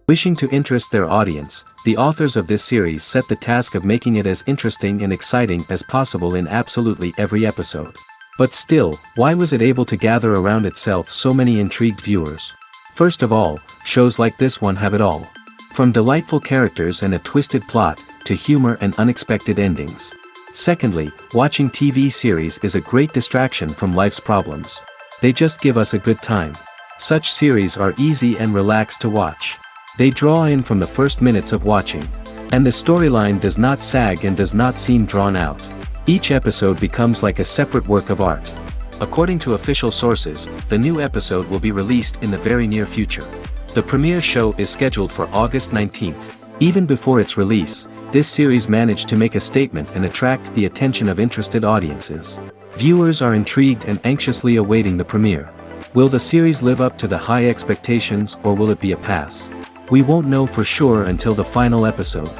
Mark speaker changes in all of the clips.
Speaker 1: Wishing to interest their audience, the authors of this series set the task of making it as interesting and exciting as possible in absolutely every episode. But still, why was it able to gather around itself so many intrigued viewers? First of all, shows like this one have it all. From delightful characters and a twisted plot, to humor and unexpected endings. Secondly, watching TV series is a great distraction from life's problems. They just give us a good time. Such series are easy and relaxed to watch. They draw in from the first minutes of watching. And the storyline does not sag and does not seem drawn out. Each episode becomes like a separate work of art. According to official sources, the new episode will be released in the very near future. The premiere show is scheduled for August 19th. Even before its release, this series managed to make a statement and attract the attention of interested audiences. Viewers are intrigued and anxiously awaiting the premiere. Will the series live up to the high expectations or will it be a pass? We won't know for sure until the final episode.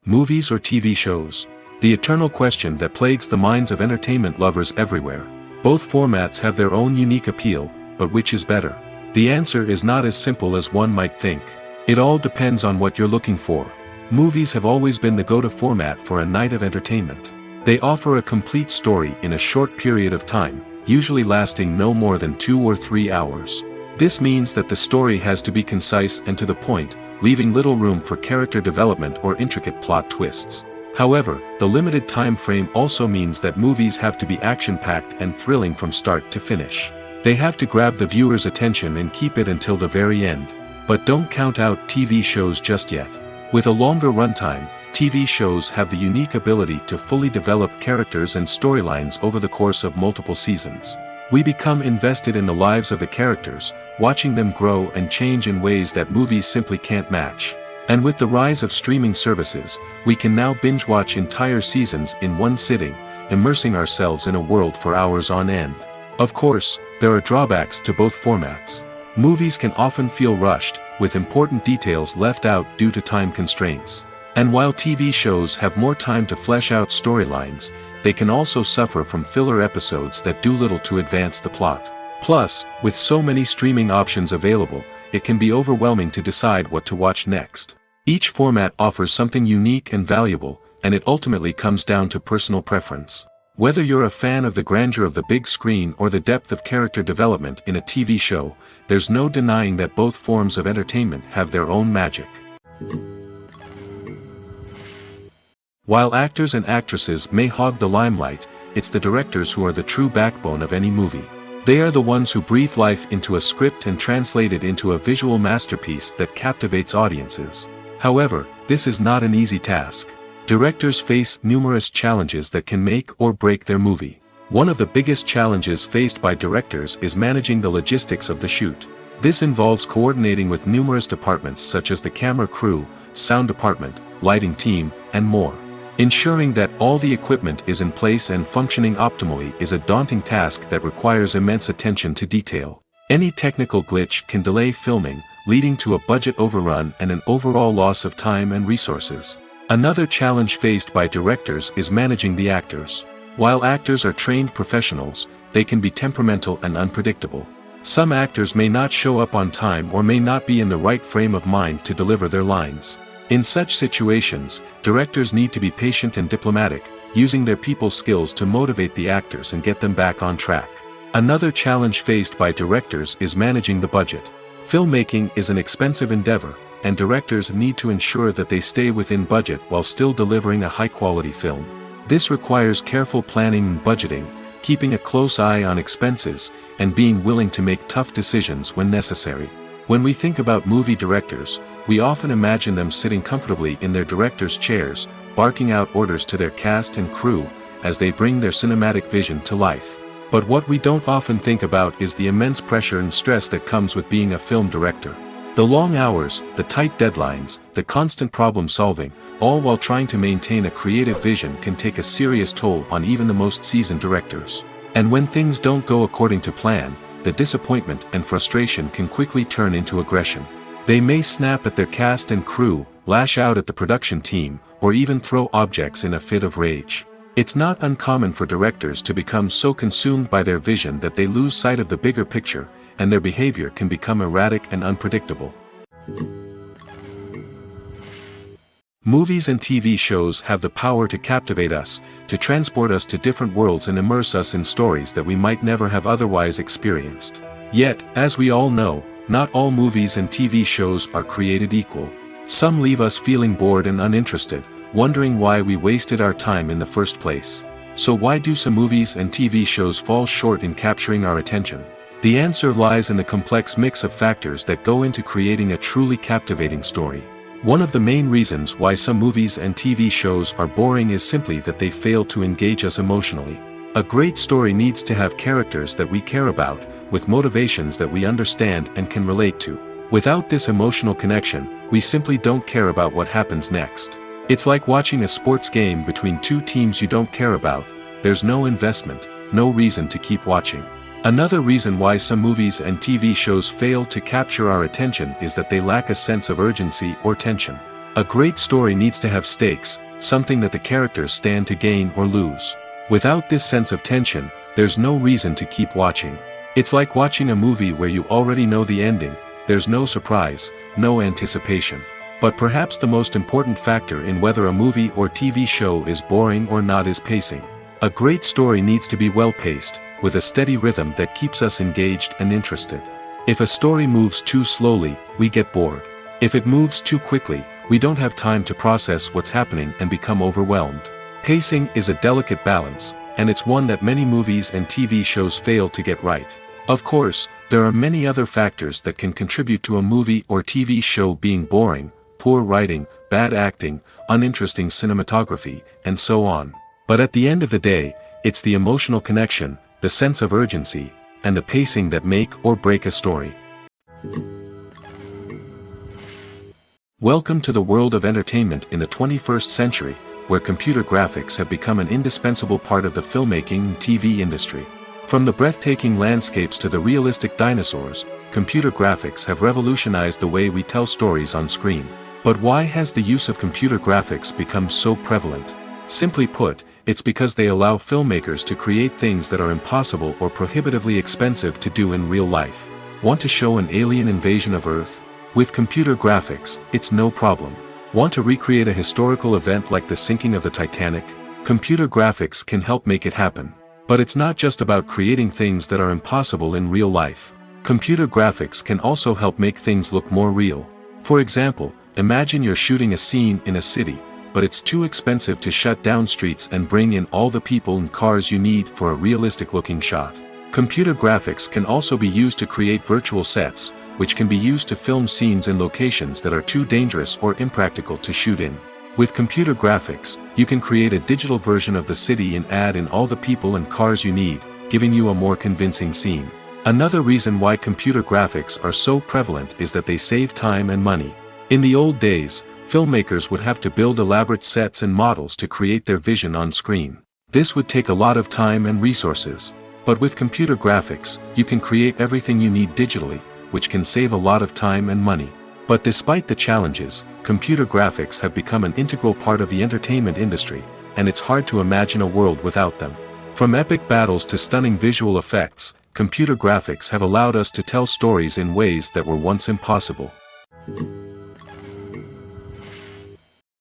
Speaker 2: Movies or TV shows? The eternal question that plagues the minds of entertainment lovers everywhere. Both formats have their own unique appeal, but which is better? The answer is not as simple as one might think. It all depends on what you're looking for. Movies have always been the go-to format for a night of entertainment. They offer a complete story in a short period of time, usually lasting no more than 2 or 3 hours. This means that the story has to be concise and to the point, leaving little room for character development or intricate plot twists. However, the limited time frame also means that movies have to be action-packed and thrilling from start to finish. They have to grab the viewer's attention and keep it until the very end. But don't count out TV shows just yet. With a longer runtime, TV shows have the unique ability to fully develop characters and storylines over the course of multiple seasons. We become invested in the lives of the characters, watching them grow and change in ways that movies simply can't match. And with the rise of streaming services, we can now binge-watch entire seasons in one sitting, immersing ourselves in a world for hours on end. Of course, there are drawbacks to both formats. Movies can often feel rushed, with important details left out due to time constraints. And while TV shows have more time to flesh out storylines, they can also suffer from filler episodes that do little to advance the plot. Plus, with so many streaming options available, it can be overwhelming to decide what to watch next. Each format offers something unique and valuable, and it ultimately comes down to personal preference. Whether you're a fan of the grandeur of the big screen or the depth of character development in a TV show, there's no denying that both forms of entertainment have their own magic. While actors and actresses may hog the limelight, it's the directors who are the true backbone of any movie. They are the ones who breathe life into a script and translate it into a visual masterpiece that captivates audiences. However, this is not an easy task. Directors face numerous challenges that can make or break their movie. One of the biggest challenges faced by directors is managing the logistics of the shoot. This involves coordinating with numerous departments such as the camera crew, sound department, lighting team, and more. Ensuring that all the equipment is in place and functioning optimally is a daunting task that requires immense attention to detail. Any technical glitch can delay filming, leading to a budget overrun and an overall loss of time and resources. Another challenge faced by directors is managing the actors. While actors are trained professionals, they can be temperamental and unpredictable. Some actors may not show up on time or may not be in the right frame of mind to deliver their lines. In such situations, directors need to be patient and diplomatic, using their people skills to motivate the actors and get them back on track. Another challenge faced by directors is managing the budget. Filmmaking is an expensive endeavor, and directors need to ensure that they stay within budget while still delivering a high-quality film. This requires careful planning and budgeting, keeping a close eye on expenses, and being willing to make tough decisions when necessary. When we think about movie directors, we often imagine them sitting comfortably in their director's chairs, barking out orders to their cast and crew, as they bring their cinematic vision to life. But what we don't often think about is the immense pressure and stress that comes with being a film director. The long hours, the tight deadlines, the constant problem solving, all while trying to maintain a creative vision can take a serious toll on even the most seasoned directors. And when things don't go according to plan, the disappointment and frustration can quickly turn into aggression. They may snap at their cast and crew, lash out at the production team, or even throw objects in a fit of rage. It's not uncommon for directors to become so consumed by their vision that they lose sight of the bigger picture, and their behavior can become erratic and unpredictable. Movies and TV shows have the power to captivate us, to transport us to different worlds and immerse us in stories that we might never have otherwise experienced. Yet, as we all know, not all movies and TV shows are created equal. Some leave us feeling bored and uninterested, wondering why we wasted our time in the first place. So why do some movies and TV shows fall short in capturing our attention? The answer lies in the complex mix of factors that go into creating a truly captivating story. One of the main reasons why some movies and TV shows are boring is simply that they fail to engage us emotionally. A great story needs to have characters that we care about, with motivations that we understand and can relate to. Without this emotional connection, we simply don't care about what happens next. It's like watching a sports game between two teams you don't care about. There's no investment, no reason to keep watching. Another reason why some movies and TV shows fail to capture our attention is that they lack a sense of urgency or tension. A great story needs to have stakes, something that the characters stand to gain or lose. Without this sense of tension, there's no reason to keep watching. It's like watching a movie where you already know the ending. There's no surprise, no anticipation. But perhaps the most important factor in whether a movie or TV show is boring or not is pacing. A great story needs to be well-paced, with a steady rhythm that keeps us engaged and interested. If a story moves too slowly, we get bored. If it moves too quickly, we don't have time to process what's happening and become overwhelmed. Pacing is a delicate balance, and it's one that many movies and TV shows fail to get right. Of course, there are many other factors that can contribute to a movie or TV show being boring: poor writing, bad acting, uninteresting cinematography, and so on. But at the end of the day, it's the emotional connection, the sense of urgency, and the pacing that make or break a story. Welcome to the world of entertainment in the 21st century, where computer graphics have become an indispensable part of the filmmaking and TV industry. From the breathtaking landscapes to the realistic dinosaurs, computer graphics have revolutionized the way we tell stories on screen. But why has the use of computer graphics become so prevalent? Simply put, it's because they allow filmmakers to create things that are impossible or prohibitively expensive to do in real life. Want to show an alien invasion of Earth? With computer graphics, it's no problem. Want to recreate a historical event like the sinking of the Titanic? Computer graphics can help make it happen. But it's not just about creating things that are impossible in real life. Computer graphics can also help make things look more real. For example, imagine you're shooting a scene in a city, but it's too expensive to shut down streets and bring in all the people and cars you need for a realistic-looking shot. Computer graphics can also be used to create virtual sets, which can be used to film scenes in locations that are too dangerous or impractical to shoot in. With computer graphics, you can create a digital version of the city and add in all the people and cars you need, giving you a more convincing scene. Another reason why computer graphics are so prevalent is that they save time and money. In the old days, filmmakers would have to build elaborate sets and models to create their vision on screen. This would take a lot of time and resources. But with computer graphics, you can create everything you need digitally, which can save a lot of time and money. But despite the challenges, computer graphics have become an integral part of the entertainment industry, and it's hard to imagine a world without them. From epic battles to stunning visual effects, computer graphics have allowed us to tell stories in ways that were once impossible.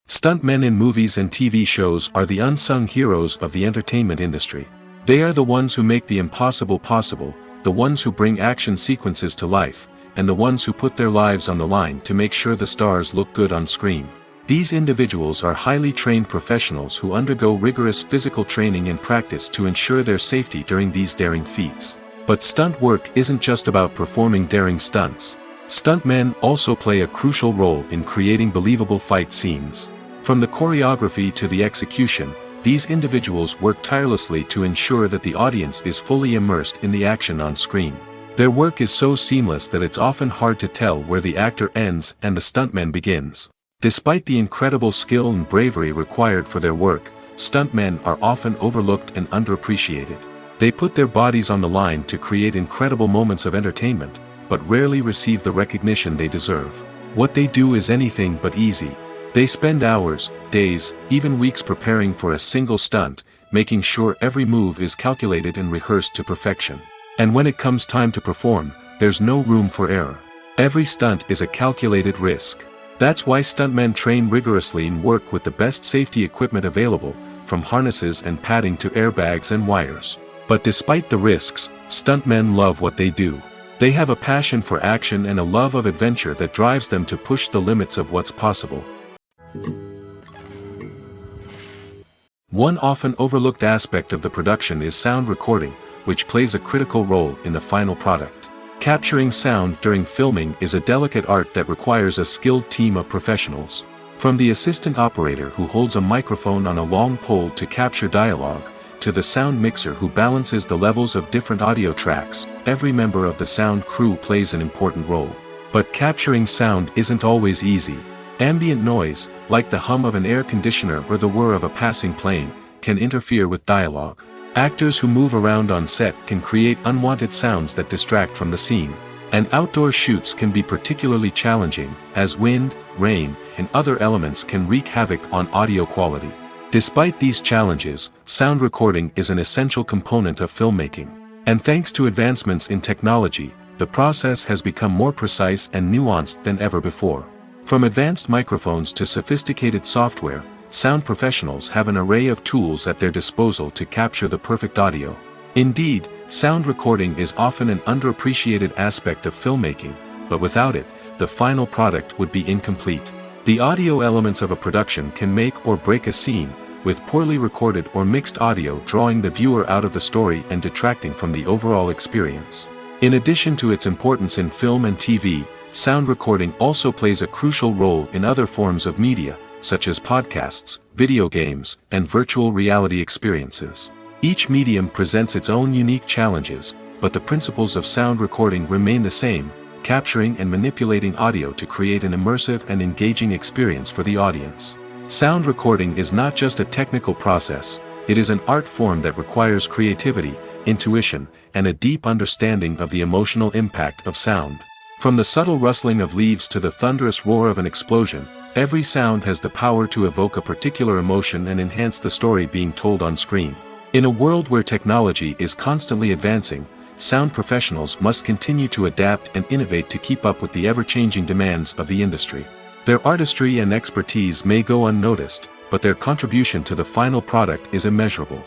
Speaker 2: Stuntmen in movies and TV shows are the unsung heroes of the entertainment industry. They are the ones who make the impossible possible, the ones who bring action sequences to life, and the ones who put their lives on the line to make sure the stars look good on screen. These individuals are highly trained professionals who undergo rigorous physical training and practice to ensure their safety during these daring feats. But stunt work isn't just about performing daring stunts. Stuntmen also play a crucial role in creating believable fight scenes. From the choreography to the execution, these individuals work tirelessly to ensure that the audience is fully immersed in the action on screen. Their work is so seamless that it's often hard to tell where the actor ends and the stuntman begins. Despite the incredible skill and bravery required for their work, stuntmen are often overlooked and underappreciated. They put their bodies on the line to create incredible moments of entertainment, but rarely receive the recognition they deserve. What they do is anything but easy. They spend hours, days, even weeks preparing for a single stunt, making sure every move is calculated and rehearsed to perfection. And when it comes time to perform, there's no room for error. Every stunt is a calculated risk. That's why stuntmen train rigorously and work with the best safety equipment available, from harnesses and padding to airbags and wires. But despite the risks, stuntmen love what they do. They have a passion for action and a love of adventure that drives them to push the limits of what's possible. One often overlooked aspect of the production is sound recording, which plays a critical role in the final product. Capturing sound during filming is a delicate art that requires a skilled team of professionals. From the assistant operator who holds a microphone on a long pole to capture dialogue, to the sound mixer who balances the levels of different audio tracks, every member of the sound crew plays an important role. But capturing sound isn't always easy. Ambient noise, like the hum of an air conditioner or the whir of a passing plane, can interfere with dialogue. Actors who move around on set can create unwanted sounds that distract from the scene. And outdoor shoots can be particularly challenging, as wind, rain, and other elements can wreak havoc on audio quality. Despite these challenges, sound recording is an essential component of filmmaking. And thanks to advancements in technology, the process has become more precise and nuanced than ever before. From advanced microphones to sophisticated software, sound professionals have an array of tools at their disposal to capture the perfect audio. Indeed, sound recording is often an underappreciated aspect of filmmaking, but without it, the final product would be incomplete. The audio elements of a production can make or break a scene, with poorly recorded or mixed audio drawing the viewer out of the story and detracting from the overall experience. In addition to its importance in film and TV, sound recording also plays a crucial role in other forms of media, such as podcasts, video games, and virtual reality experiences. Each medium presents its own unique challenges, but the principles of sound recording remain the same, capturing and manipulating audio to create an immersive and engaging experience for the audience. Sound recording is not just a technical process, it is an art form that requires creativity, intuition, and a deep understanding of the emotional impact of sound. From the subtle rustling of leaves to the thunderous roar of an explosion, every sound has the power to evoke a particular emotion and enhance the story being told on screen. In a world where technology is constantly advancing, sound professionals must continue to adapt and innovate to keep up with the ever-changing demands of the industry. Their artistry and expertise may go unnoticed, but their contribution to the final product is immeasurable.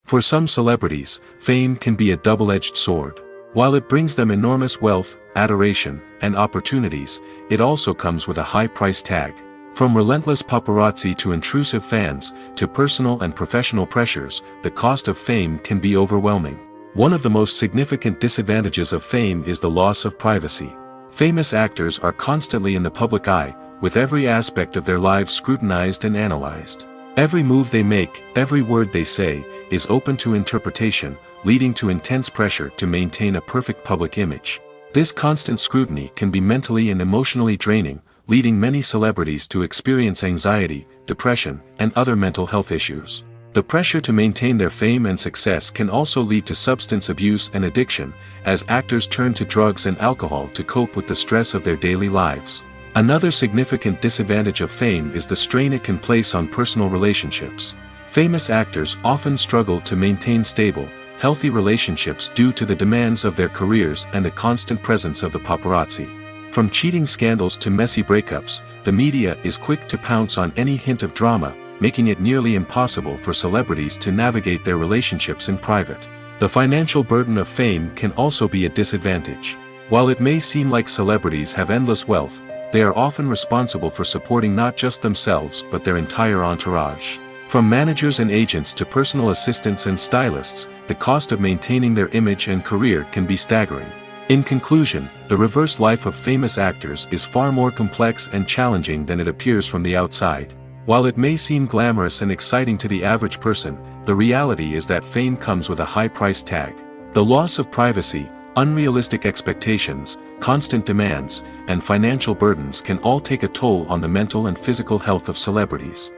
Speaker 2: For some celebrities, fame can be a double-edged sword. While it brings them enormous wealth, adoration, and opportunities, it also comes with a high price tag. From relentless paparazzi to intrusive fans, to personal and professional pressures, the cost of fame can be overwhelming. One of the most significant disadvantages of fame is the loss of privacy. Famous actors are constantly in the public eye, with every aspect of their lives scrutinized and analyzed. Every move they make, every word they say, is open to interpretation, leading to intense pressure to maintain a perfect public image. This constant scrutiny can be mentally and emotionally draining, leading many celebrities to experience anxiety, depression, and other mental health issues. The pressure to maintain their fame and success can also lead to substance abuse and addiction, as actors turn to drugs and alcohol to cope with the stress of their daily lives. Another significant disadvantage of fame is the strain it can place on personal relationships. Famous actors often struggle to maintain stable, healthy relationships due to the demands of their careers and the constant presence of the paparazzi. From cheating scandals to messy breakups, the media is quick to pounce on any hint of drama, making it nearly impossible for celebrities to navigate their relationships in private. The financial burden of fame can also be a disadvantage. While it may seem like celebrities have endless wealth, they are often responsible for supporting not just themselves but their entire entourage. From managers and agents to personal assistants and stylists, the cost of maintaining their image and career can be staggering. In conclusion, the reverse life of famous actors is far more complex and challenging than it appears from the outside. While it may seem glamorous and exciting to the average person, the reality is that fame comes with a high price tag. The loss of privacy, unrealistic expectations, constant demands, and financial burdens can all take a toll on the mental and physical health of celebrities.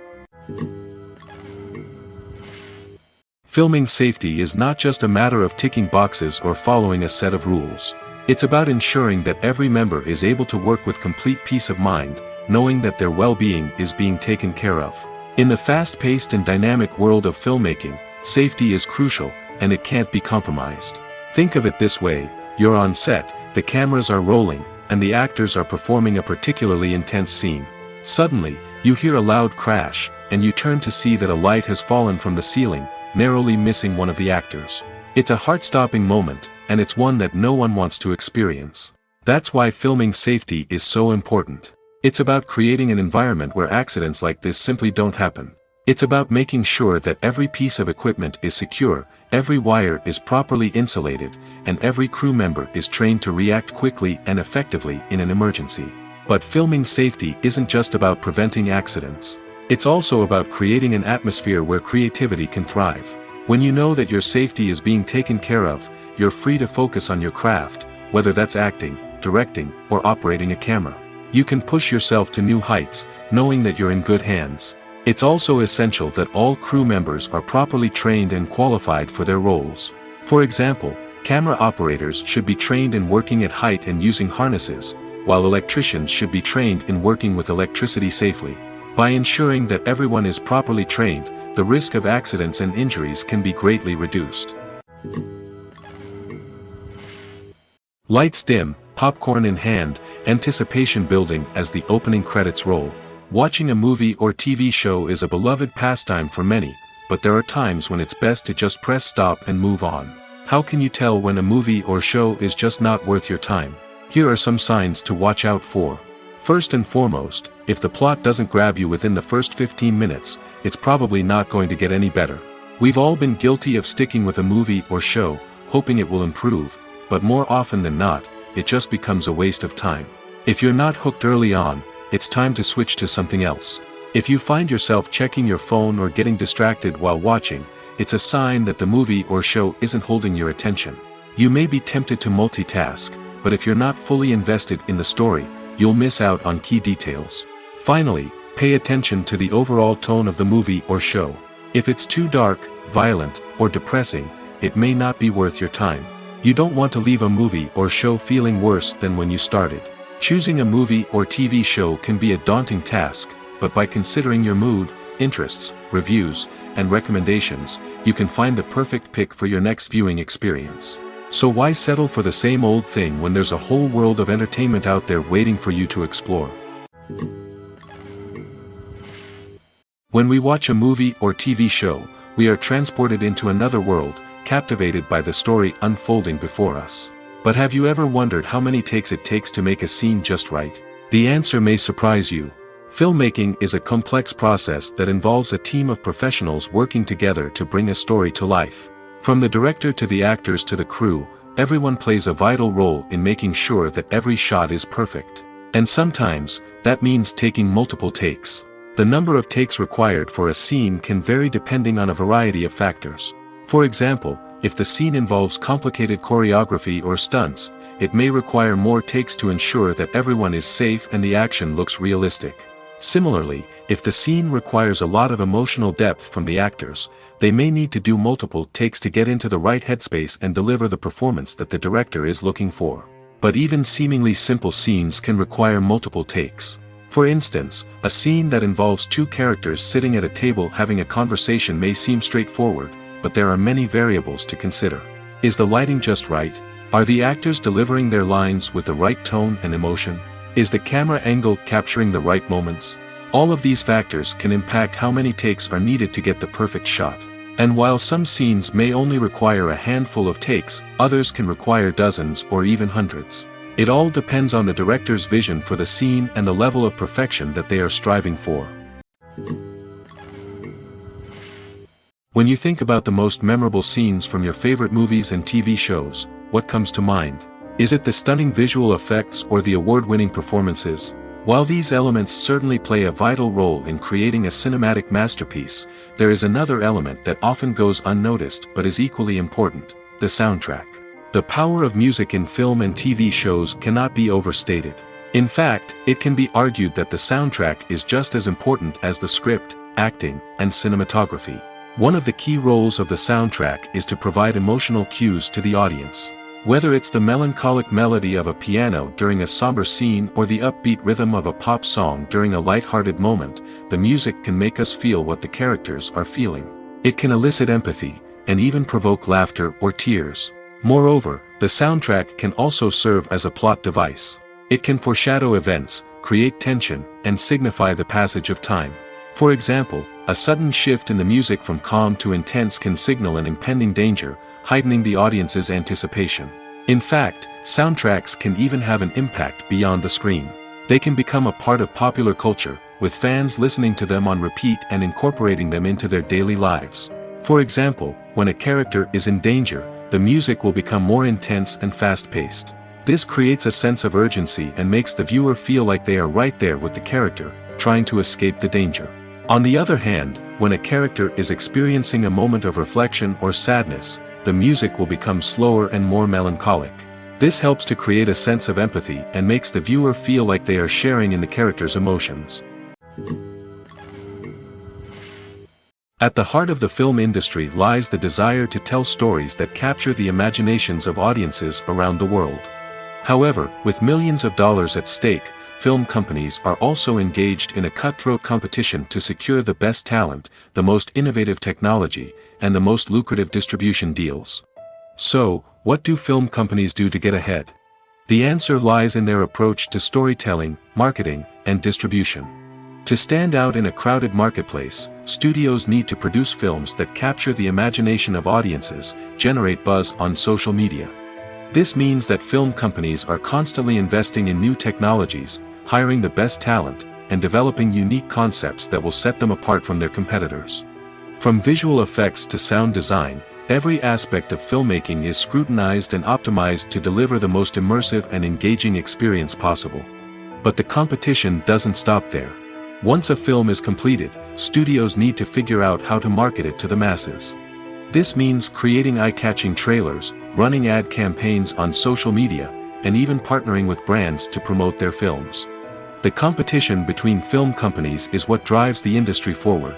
Speaker 2: Filming safety is not just a matter of ticking boxes or following a set of rules. It's about ensuring that every member is able to work with complete peace of mind, knowing that their well-being is being taken care of. In the fast-paced and dynamic world of filmmaking, safety is crucial, and it can't be compromised. Think of it this way: you're on set, the cameras are rolling, and the actors are performing a particularly intense scene. Suddenly, you hear a loud crash, and you turn to see that a light has fallen from the ceiling, narrowly missing one of the actors. It's a heart-stopping moment, and it's one that no one wants to experience. That's why filming safety is so important. It's about creating an environment where accidents like this simply don't happen. It's about making sure that every piece of equipment is secure, every wire is properly insulated, and every crew member is trained to react quickly and effectively in an emergency. But filming safety isn't just about preventing accidents. It's also about creating an atmosphere where creativity can thrive. When you know that your safety is being taken care of, you're free to focus on your craft, whether that's acting, directing, or operating a camera. You can push yourself to new heights, knowing that you're in good hands. It's also essential that all crew members are properly trained and qualified for their roles. For example, camera operators should be trained in working at height and using harnesses, while electricians should be trained in working with electricity safely. By ensuring that everyone is properly trained, the risk of accidents and injuries can be greatly reduced. Lights dim, popcorn in hand, anticipation building as the opening credits roll. Watching a movie or TV show is a beloved pastime for many, but there are times when it's best to just press stop and move on. How can you tell when a movie or show is just not worth your time? Here are some signs to watch out for. First and foremost, if the plot doesn't grab you within the first 15 minutes, it's probably not going to get any better. We've all been guilty of sticking with a movie or show, hoping it will improve, but more often than not, it just becomes a waste of time. If you're not hooked early on, it's time to switch to something else. If you find yourself checking your phone or getting distracted while watching, it's a sign that the movie or show isn't holding your attention. You may be tempted to multitask, but if you're not fully invested in the story, you'll miss out on key details. Finally, pay attention to the overall tone of the movie or show. If it's too dark, violent, or depressing, it may not be worth your time. You don't want to leave a movie or show feeling worse than when you started. Choosing a movie or TV show can be a daunting task, but by considering your mood, interests, reviews, and recommendations, you can find the perfect pick for your next viewing experience. So why settle for the same old thing when there's a whole world of entertainment out there waiting for you to explore? When we watch a movie or TV show, we are transported into another world, captivated by the story unfolding before us. But have you ever wondered how many takes it takes to make a scene just right? The answer may surprise you. Filmmaking is a complex process that involves a team of professionals working together to bring a story to life. From the director to the actors to the crew, everyone plays a vital role in making sure that every shot is perfect. And sometimes, that means taking multiple takes. The number of takes required for a scene can vary depending on a variety of factors. For example, if the scene involves complicated choreography or stunts, it may require more takes to ensure that everyone is safe and the action looks realistic. Similarly, if the scene requires a lot of emotional depth from the actors, they may need to do multiple takes to get into the right headspace and deliver the performance that the director is looking for. But even seemingly simple scenes can require multiple takes. For instance, a scene that involves two characters sitting at a table having a conversation may seem straightforward, but there are many variables to consider. Is the lighting just right? Are the actors delivering their lines with the right tone and emotion? Is the camera angle capturing the right moments? All of these factors can impact how many takes are needed to get the perfect shot. And while some scenes may only require a handful of takes, others can require dozens or even hundreds. It all depends on the director's vision for the scene and the level of perfection that they are striving for. When you think about the most memorable scenes from your favorite movies and TV shows, what comes to mind? Is it the stunning visual effects or the award-winning performances? While these elements certainly play a vital role in creating a cinematic masterpiece, there is another element that often goes unnoticed but is equally important: the soundtrack. The power of music in film and TV shows cannot be overstated. In fact, it can be argued that the soundtrack is just as important as the script, acting, and cinematography. One of the key roles of the soundtrack is to provide emotional cues to the audience. Whether it's the melancholic melody of a piano during a somber scene or the upbeat rhythm of a pop song during a light-hearted moment, the music can make us feel what the characters are feeling. It can elicit empathy, and even provoke laughter or tears. Moreover, the soundtrack can also serve as a plot device. It can foreshadow events, create tension, and signify the passage of time. For example, a sudden shift in the music from calm to intense can signal an impending danger, heightening the audience's anticipation. In fact, soundtracks can even have an impact beyond the screen. They can become a part of popular culture, with fans listening to them on repeat and incorporating them into their daily lives. For example, when a character is in danger, the music will become more intense and fast-paced. This creates a sense of urgency and makes the viewer feel like they are right there with the character, trying to escape the danger. On the other hand, when a character is experiencing a moment of reflection or sadness, the music will become slower and more melancholic. This helps to create a sense of empathy and makes the viewer feel like they are sharing in the character's emotions. At the heart of the film industry lies the desire to tell stories that capture the imaginations of audiences around the world. However, with millions of dollars at stake, film companies are also engaged in a cutthroat competition to secure the best talent, the most innovative technology, and the most lucrative distribution deals. So, what do film companies do to get ahead? The answer lies in their approach to storytelling, marketing, and distribution. To stand out in a crowded marketplace, studios need to produce films that capture the imagination of audiences, generate buzz on social media. This means that film companies are constantly investing in new technologies, hiring the best talent, and developing unique concepts that will set them apart from their competitors. From visual effects to sound design, every aspect of filmmaking is scrutinized and optimized to deliver the most immersive and engaging experience possible. But the competition doesn't stop there. Once a film is completed, studios need to figure out how to market it to the masses. This means creating eye-catching trailers, running ad campaigns on social media, and even partnering with brands to promote their films. The competition between film companies is what drives the industry forward.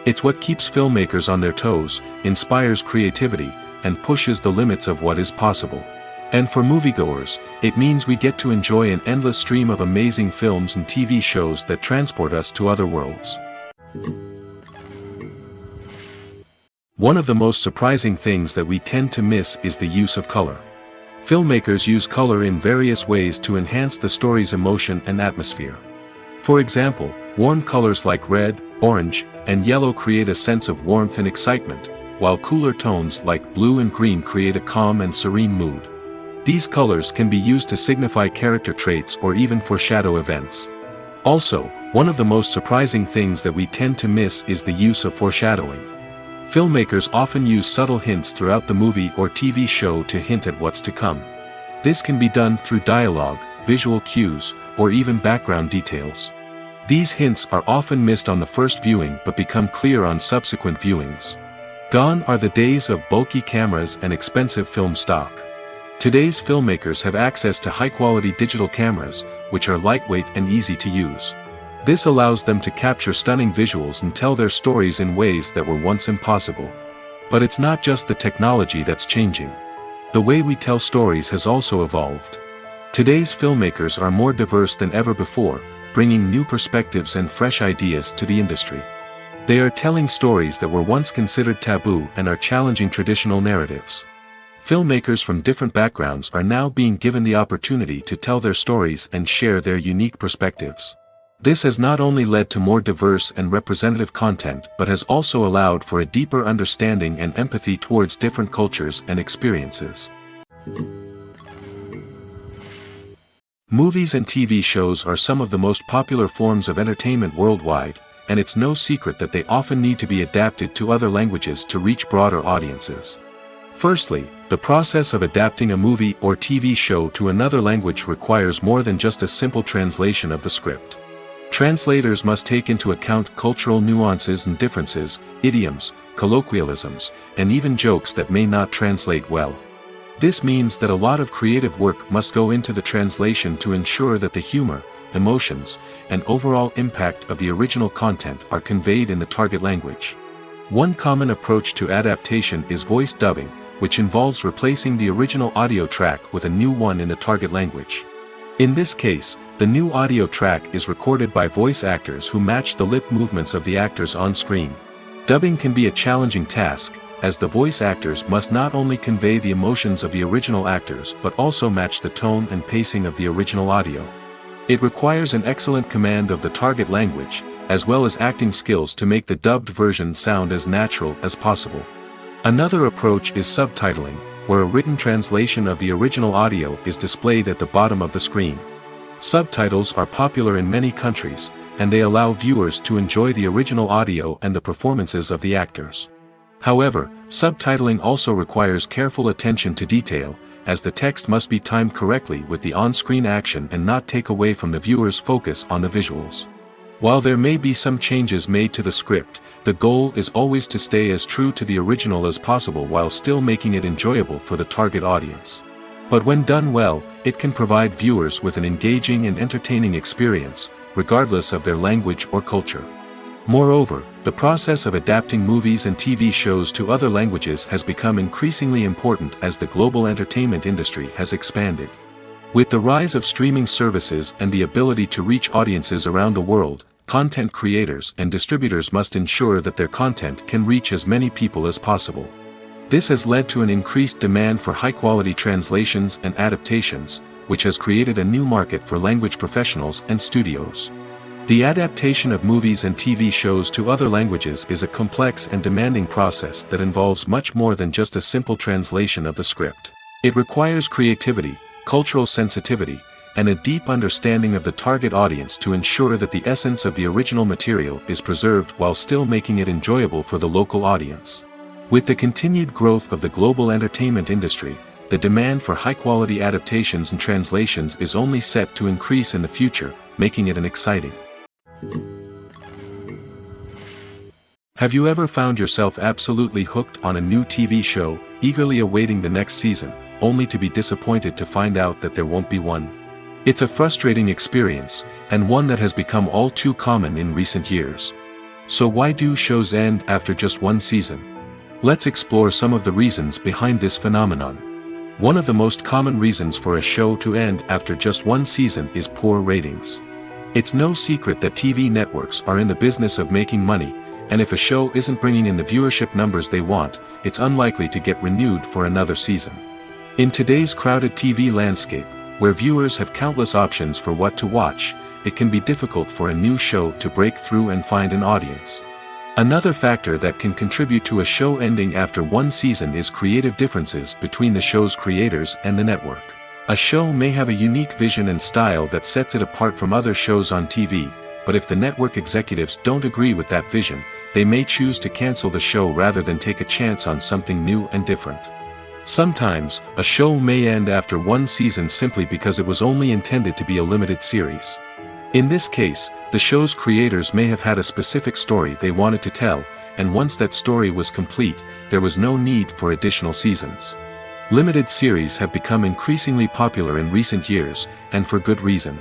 Speaker 2: It's what keeps filmmakers on their toes, inspires creativity, and pushes the limits of what is possible. And for moviegoers, it means we get to enjoy an endless stream of amazing films and TV shows that transport us to other worlds. One of the most surprising things that we tend to miss is the use of color. Filmmakers use color in various ways to enhance the story's emotion and atmosphere. For example, warm colors like red, orange, and yellow create a sense of warmth and excitement, while cooler tones like blue and green create a calm and serene mood. These colors can be used to signify character traits or even foreshadow events. Also, one of the most surprising things that we tend to miss is the use of foreshadowing. Filmmakers often use subtle hints throughout the movie or TV show to hint at what's to come. This can be done through dialogue, visual cues, or even background details. These hints are often missed on the first viewing but become clear on subsequent viewings. Gone are the days of bulky cameras and expensive film stock. Today's filmmakers have access to high-quality digital cameras, which are lightweight and easy to use. This allows them to capture stunning visuals and tell their stories in ways that were once impossible. But it's not just the technology that's changing. The way we tell stories has also evolved. Today's filmmakers are more diverse than ever before, bringing new perspectives and fresh ideas to the industry. They are telling stories that were once considered taboo and are challenging traditional narratives. Filmmakers from different backgrounds are now being given the opportunity to tell their stories and share their unique perspectives. This has not only led to more diverse and representative content but has also allowed for a deeper understanding and empathy towards different cultures and experiences. Movies and TV shows are some of the most popular forms of entertainment worldwide, and it's no secret that they often need to be adapted to other languages to reach broader audiences. Firstly, the process of adapting a movie or TV show to another language requires more than just a simple translation of the script. Translators must take into account cultural nuances and differences, idioms, colloquialisms, and even jokes that may not translate well. This means that a lot of creative work must go into the translation to ensure that the humor, emotions, and overall impact of the original content are conveyed in the target language. One common approach to adaptation is voice dubbing, which involves replacing the original audio track with a new one in the target language. In this case, the new audio track is recorded by voice actors who match the lip movements of the actors on screen. Dubbing can be a challenging task, as the voice actors must not only convey the emotions of the original actors but also match the tone and pacing of the original audio. It requires an excellent command of the target language, as well as acting skills to make the dubbed version sound as natural as possible. Another approach is subtitling, where a written translation of the original audio is displayed at the bottom of the screen. Subtitles are popular in many countries, and they allow viewers to enjoy the original audio and the performances of the actors. However, subtitling also requires careful attention to detail, as the text must be timed correctly with the on-screen action and not take away from the viewer's focus on the visuals. While there may be some changes made to the script, the goal is always to stay as true to the original as possible while still making it enjoyable for the target audience. But when done well, it can provide viewers with an engaging and entertaining experience, regardless of their language or culture. Moreover, the process of adapting movies and TV shows to other languages has become increasingly important as the global entertainment industry has expanded. With the rise of streaming services and the ability to reach audiences around the world, content creators and distributors must ensure that their content can reach as many people as possible. This has led to an increased demand for high-quality translations and adaptations, which has created a new market for language professionals and studios. The adaptation of movies and TV shows to other languages is a complex and demanding process that involves much more than just a simple translation of the script. It requires creativity, cultural sensitivity, and a deep understanding of the target audience to ensure that the essence of the original material is preserved while still making it enjoyable for the local audience. With the continued growth of the global entertainment industry, the demand for high-quality adaptations and translations is only set to increase in the future, making it exciting. Have you ever found yourself absolutely hooked on a new TV show, eagerly awaiting the next season, only to be disappointed to find out that there won't be one? It's a frustrating experience, and one that has become all too common in recent years. So why do shows end after just one season? Let's explore some of the reasons behind this phenomenon. One of the most common reasons for a show to end after just one season is poor ratings. It's no secret that TV networks are in the business of making money, and if a show isn't bringing in the viewership numbers they want, it's unlikely to get renewed for another season. In today's crowded TV landscape, where viewers have countless options for what to watch, it can be difficult for a new show to break through and find an audience. Another factor that can contribute to a show ending after one season is creative differences between the show's creators and the network. A show may have a unique vision and style that sets it apart from other shows on TV, but if the network executives don't agree with that vision, they may choose to cancel the show rather than take a chance on something new and different. Sometimes, a show may end after one season simply because it was only intended to be a limited series. In this case, the show's creators may have had a specific story they wanted to tell, and once that story was complete, there was no need for additional seasons. Limited series have become increasingly popular in recent years, and for good reason.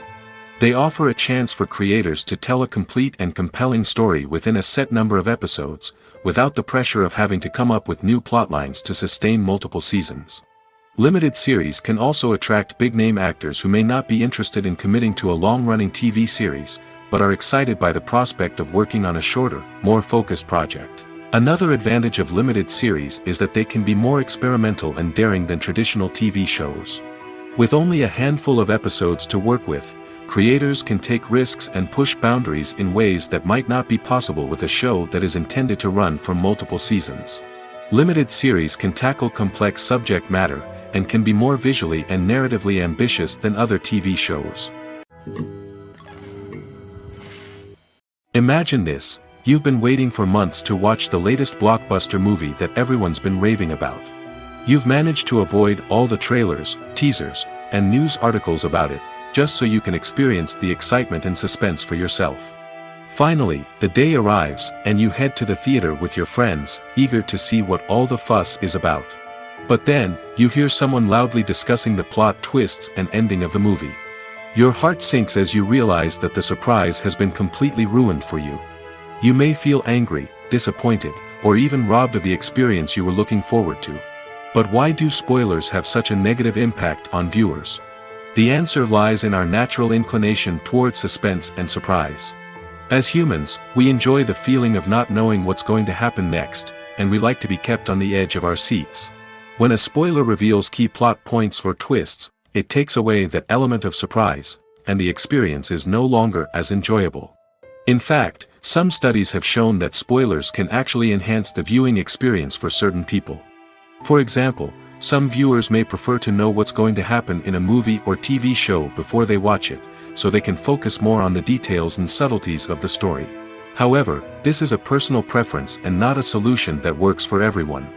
Speaker 2: They offer a chance for creators to tell a complete and compelling story within a set number of episodes, without the pressure of having to come up with new plotlines to sustain multiple seasons. Limited series can also attract big-name actors who may not be interested in committing to a long-running TV series, but are excited by the prospect of working on a shorter, more focused project. Another advantage of limited series is that they can be more experimental and daring than traditional TV shows. With only a handful of episodes to work with, creators can take risks and push boundaries in ways that might not be possible with a show that is intended to run for multiple seasons. Limited series can tackle complex subject matter, and can be more visually and narratively ambitious than other TV shows. Imagine this: you've been waiting for months to watch the latest blockbuster movie that everyone's been raving about. You've managed to avoid all the trailers, teasers, and news articles about it, just so you can experience the excitement and suspense for yourself. Finally, the day arrives, and you head to the theater with your friends, eager to see what all the fuss is about. But then, you hear someone loudly discussing the plot twists and ending of the movie. Your heart sinks as you realize that the surprise has been completely ruined for you. You may feel angry, disappointed, or even robbed of the experience you were looking forward to. But why do spoilers have such a negative impact on viewers? The answer lies in our natural inclination towards suspense and surprise. As humans, we enjoy the feeling of not knowing what's going to happen next, and we like to be kept on the edge of our seats. When a spoiler reveals key plot points or twists, it takes away that element of surprise, and the experience is no longer as enjoyable. In fact, some studies have shown that spoilers can actually enhance the viewing experience for certain people. For example, some viewers may prefer to know what's going to happen in a movie or TV show before they watch it, so they can focus more on the details and subtleties of the story. However, this is a personal preference and not a solution that works for everyone.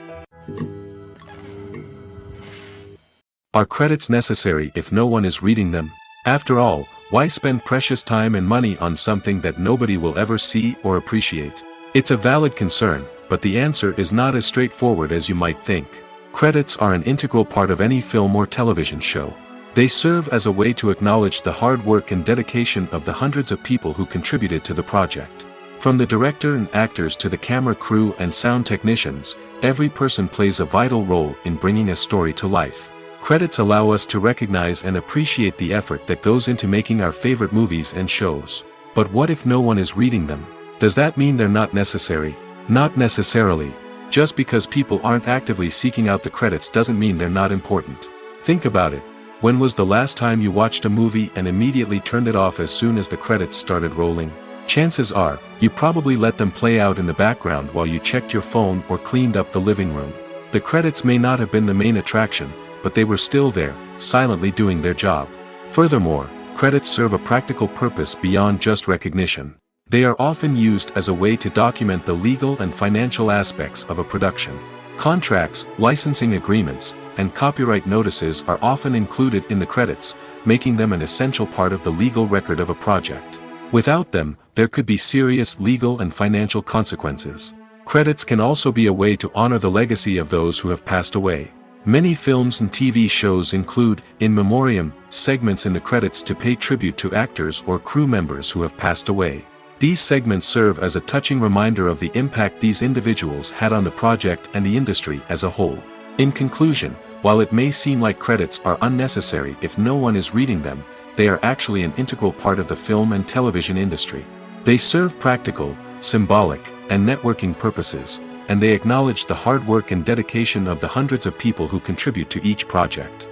Speaker 2: Are credits necessary if no one is reading them? After all, why spend precious time and money on something that nobody will ever see or appreciate? It's a valid concern, but the answer is not as straightforward as you might think. Credits are an integral part of any film or television show. They serve as a way to acknowledge the hard work and dedication of the hundreds of people who contributed to the project. From the director and actors to the camera crew and sound technicians, every person plays a vital role in bringing a story to life. Credits allow us to recognize and appreciate the effort that goes into making our favorite movies and shows. But what if no one is reading them? Does that mean they're not necessary? Not necessarily. Just because people aren't actively seeking out the credits doesn't mean they're not important. Think about it. When was the last time you watched a movie and immediately turned it off as soon as the credits started rolling? Chances are, you probably let them play out in the background while you checked your phone or cleaned up the living room. The credits may not have been the main attraction, but they were still there, silently doing their job. Furthermore, credits serve a practical purpose beyond just recognition. They are often used as a way to document the legal and financial aspects of a production. Contracts, licensing agreements, and copyright notices are often included in the credits, making them an essential part of the legal record of a project. Without them, there could be serious legal and financial consequences. Credits can also be a way to honor the legacy of those who have passed away. Many films and TV shows include, in memoriam, segments in the credits to pay tribute to actors or crew members who have passed away. These segments serve as a touching reminder of the impact these individuals had on the project and the industry as a whole. In conclusion, while it may seem like credits are unnecessary if no one is reading them, they are actually an integral part of the film and television industry. They serve practical, symbolic, and networking purposes, and they acknowledge the hard work and dedication of the hundreds of people who contribute to each project.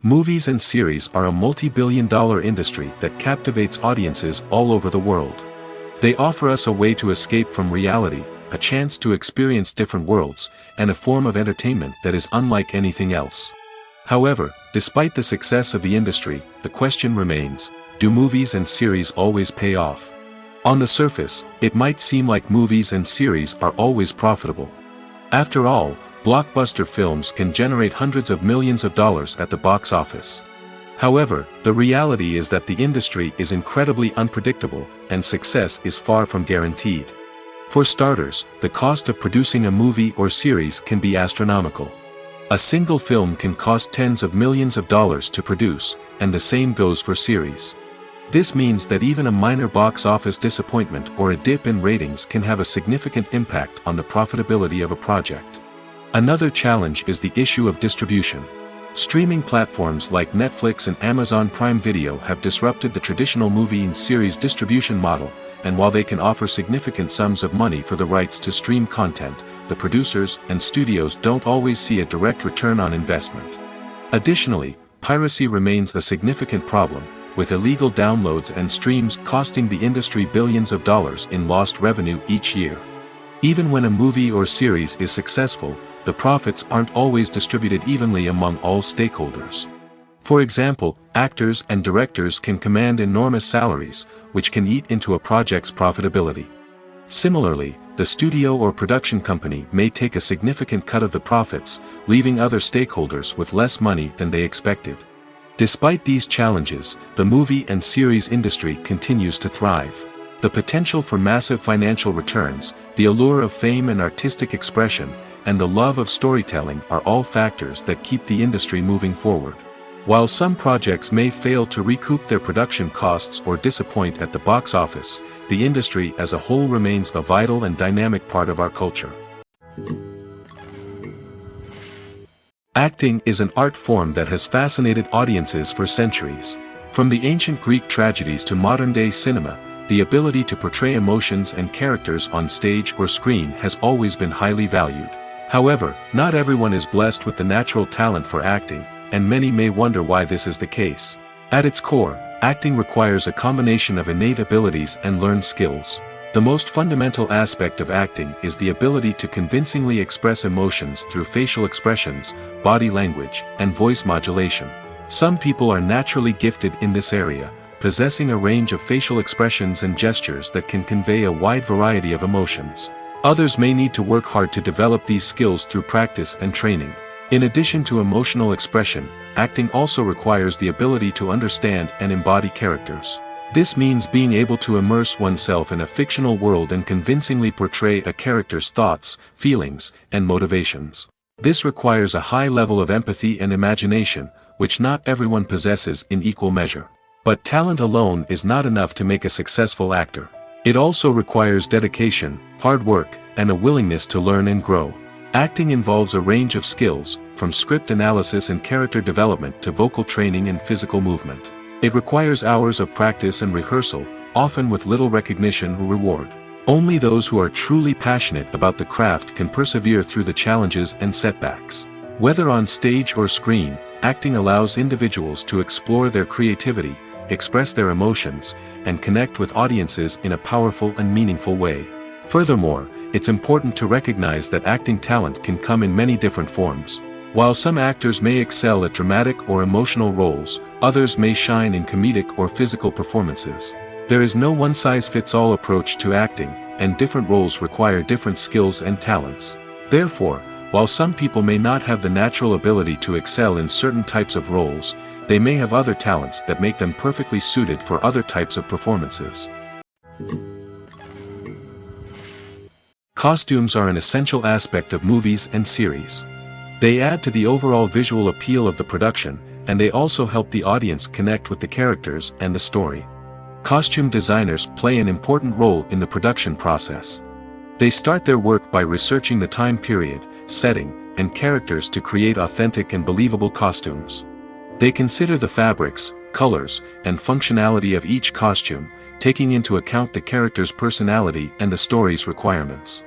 Speaker 2: Movies and series are a multi-billion-dollar industry that captivates audiences all over the world. They offer us a way to escape from reality, a chance to experience different worlds, and a form of entertainment that is unlike anything else. However, despite the success of the industry, the question remains, do movies and series always pay off? On the surface, it might seem like movies and series are always profitable. After all, blockbuster films can generate hundreds of millions of dollars at the box office. However, the reality is that the industry is incredibly unpredictable, and success is far from guaranteed. For starters, the cost of producing a movie or series can be astronomical. A single film can cost tens of millions of dollars to produce, and the same goes for series. This means that even a minor box office disappointment or a dip in ratings can have a significant impact on the profitability of a project. Another challenge is the issue of distribution. Streaming platforms like Netflix and Amazon Prime Video have disrupted the traditional movie and series distribution model, and while they can offer significant sums of money for the rights to stream content, the producers and studios don't always see a direct return on investment. Additionally, piracy remains a significant problem, with illegal downloads and streams costing the industry billions of dollars in lost revenue each year. Even when a movie or series is successful, the profits aren't always distributed evenly among all stakeholders. For example, actors and directors can command enormous salaries, which can eat into a project's profitability. Similarly, the studio or production company may take a significant cut of the profits, leaving other stakeholders with less money than they expected. Despite these challenges, the movie and series industry continues to thrive. The potential for massive financial returns, the allure of fame and artistic expression, and the love of storytelling are all factors that keep the industry moving forward. While some projects may fail to recoup their production costs or disappoint at the box office, the industry as a whole remains a vital and dynamic part of our culture. Acting is an art form that has fascinated audiences for centuries. From the ancient Greek tragedies to modern-day cinema, the ability to portray emotions and characters on stage or screen has always been highly valued. However, not everyone is blessed with the natural talent for acting, and many may wonder why this is the case. At its core, acting requires a combination of innate abilities and learned skills. The most fundamental aspect of acting is the ability to convincingly express emotions through facial expressions, body language, and voice modulation. Some people are naturally gifted in this area, possessing a range of facial expressions and gestures that can convey a wide variety of emotions. Others may need to work hard to develop these skills through practice and training. In addition to emotional expression, acting also requires the ability to understand and embody characters. This means being able to immerse oneself in a fictional world and convincingly portray a character's thoughts, feelings, and motivations. This requires a high level of empathy and imagination, which not everyone possesses in equal measure. But talent alone is not enough to make a successful actor. It also requires dedication, hard work, and a willingness to learn and grow. Acting involves a range of skills, from script analysis and character development to vocal training and physical movement. It requires hours of practice and rehearsal, often with little recognition or reward. Only those who are truly passionate about the craft can persevere through the challenges and setbacks. Whether on stage or screen, acting allows individuals to explore their creativity, express their emotions, and connect with audiences in a powerful and meaningful way. Furthermore, it's important to recognize that acting talent can come in many different forms. While some actors may excel at dramatic or emotional roles, others may shine in comedic or physical performances. There is no one-size-fits-all approach to acting, and different roles require different skills and talents. Therefore, while some people may not have the natural ability to excel in certain types of roles, they may have other talents that make them perfectly suited for other types of performances. Costumes are an essential aspect of movies and series. They add to the overall visual appeal of the production, and they also help the audience connect with the characters and the story. Costume designers play an important role in the production process. They start their work by researching the time period, setting, and characters to create authentic and believable costumes. They consider the fabrics, colors, and functionality of each costume, taking into account the character's personality and the story's requirements.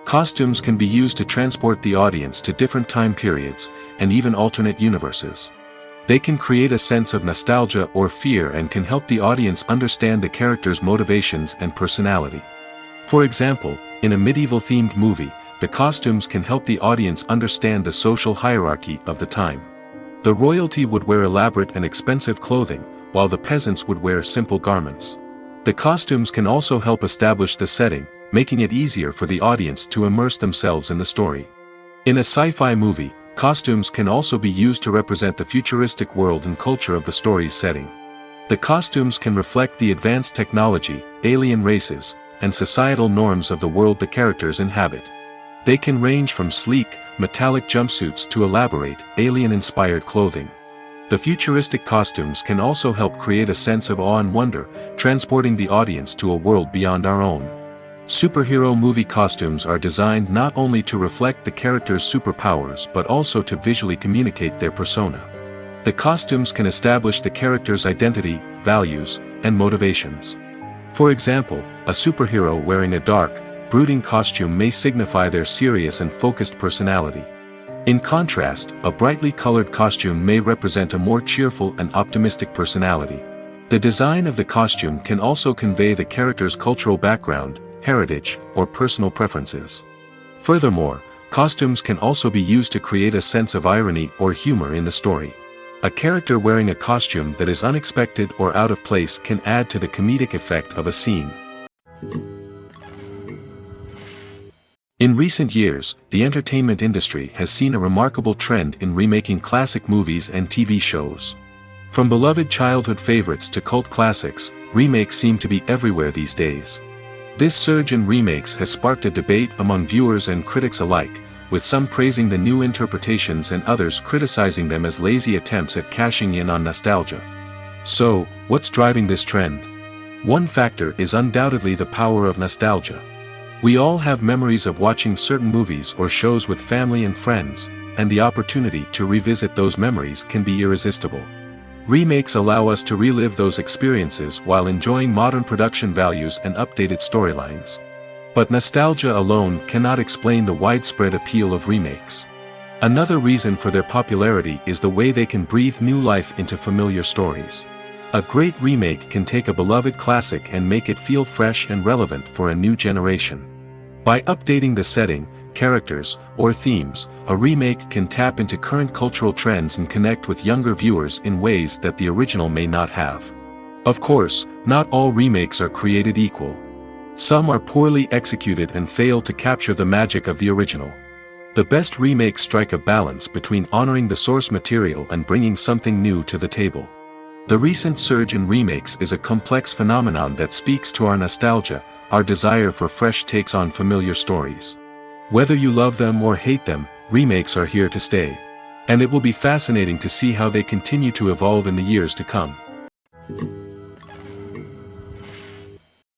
Speaker 2: Costumes can be used to transport the audience to different time periods, and even alternate universes. They can create a sense of nostalgia or fear and can help the audience understand the character's motivations and personality. For example, in a medieval-themed movie, the costumes can help the audience understand the social hierarchy of the time. The royalty would wear elaborate and expensive clothing, while the peasants would wear simple garments. The costumes can also help establish the setting, making it easier for the audience to immerse themselves in the story. In a sci-fi movie, costumes can also be used to represent the futuristic world and culture of the story's setting. The costumes can reflect the advanced technology, alien races, and societal norms of the world the characters inhabit. They can range from sleek, metallic jumpsuits to elaborate, alien-inspired clothing. The futuristic costumes can also help create a sense of awe and wonder, transporting the audience to a world beyond our own. Superhero movie costumes are designed not only to reflect the character's superpowers but also to visually communicate their persona. The costumes can establish the character's identity, values, and motivations. For example, a superhero wearing a dark, brooding costume may signify their serious and focused personality. In contrast, a brightly colored costume may represent a more cheerful and optimistic personality. The design of the costume can also convey the character's cultural background, heritage, or personal preferences. Furthermore, costumes can also be used to create a sense of irony or humor in the story. A character wearing a costume that is unexpected or out of place can add to the comedic effect of a scene. In recent years, the entertainment industry has seen a remarkable trend in remaking classic movies and TV shows. From beloved childhood favorites to cult classics, remakes seem to be everywhere these days. This surge in remakes has sparked a debate among viewers and critics alike, with some praising the new interpretations and others criticizing them as lazy attempts at cashing in on nostalgia. So, what's driving this trend? One factor is undoubtedly the power of nostalgia. We all have memories of watching certain movies or shows with family and friends, and the opportunity to revisit those memories can be irresistible. Remakes allow us to relive those experiences while enjoying modern production values and updated storylines. But nostalgia alone cannot explain the widespread appeal of remakes. Another reason for their popularity is the way they can breathe new life into familiar stories. A great remake can take a beloved classic and make it feel fresh and relevant for a new generation. By updating the setting, characters, or themes, a remake can tap into current cultural trends and connect with younger viewers in ways that the original may not have. Of course, not all remakes are created equal. Some are poorly executed and fail to capture the magic of the original. The best remakes strike a balance between honoring the source material and bringing something new to the table. The recent surge in remakes is a complex phenomenon that speaks to our nostalgia, our desire for fresh takes on familiar stories. Whether you love them or hate them, remakes are here to stay. And it will be fascinating to see how they continue to evolve in the years to come.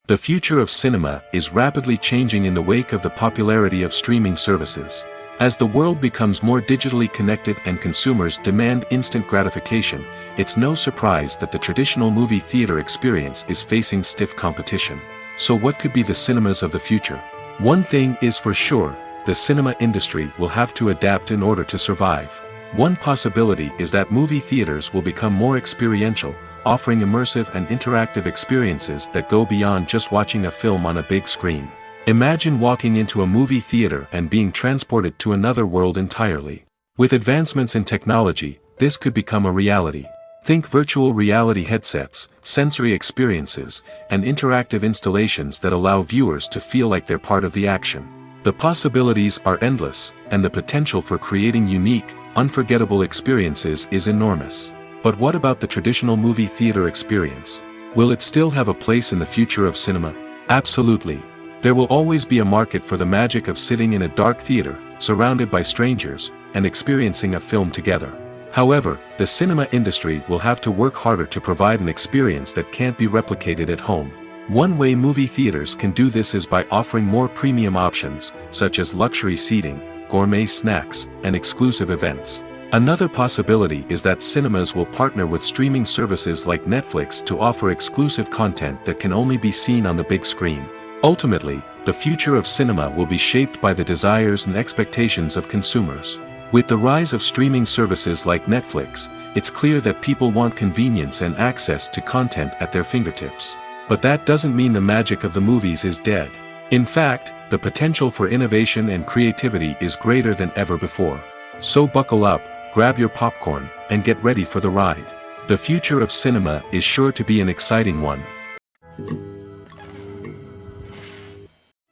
Speaker 2: The future of cinema is rapidly changing in the wake of the popularity of streaming services. As the world becomes more digitally connected and consumers demand instant gratification, it's no surprise that the traditional movie theater experience is facing stiff competition. So what could be the cinemas of the future? One thing is for sure, the cinema industry will have to adapt in order to survive. One possibility is that movie theaters will become more experiential, offering immersive and interactive experiences that go beyond just watching a film on a big screen. Imagine walking into a movie theater and being transported to another world entirely. With advancements in technology, this could become a reality. Think virtual reality headsets, sensory experiences, and interactive installations that allow viewers to feel like they're part of the action. The possibilities are endless, and the potential for creating unique, unforgettable experiences is enormous. But what about the traditional movie theater experience? Will it still have a place in the future of cinema? Absolutely. There will always be a market for the magic of sitting in a dark theater, surrounded by strangers, and experiencing a film together. However, the cinema industry will have to work harder to provide an experience that can't be replicated at home. One way movie theaters can do this is by offering more premium options, such as luxury seating, gourmet snacks, and exclusive events. Another possibility is that cinemas will partner with streaming services like Netflix to offer exclusive content that can only be seen on the big screen. Ultimately, the future of cinema will be shaped by the desires and expectations of consumers. With the rise of streaming services like Netflix, it's clear that people want convenience and access to content at their fingertips. But that doesn't mean the magic of the movies is dead. In fact, the potential for innovation and creativity is greater than ever before. So buckle up, grab your popcorn, and get ready for the ride. The future of cinema is sure to be an exciting one.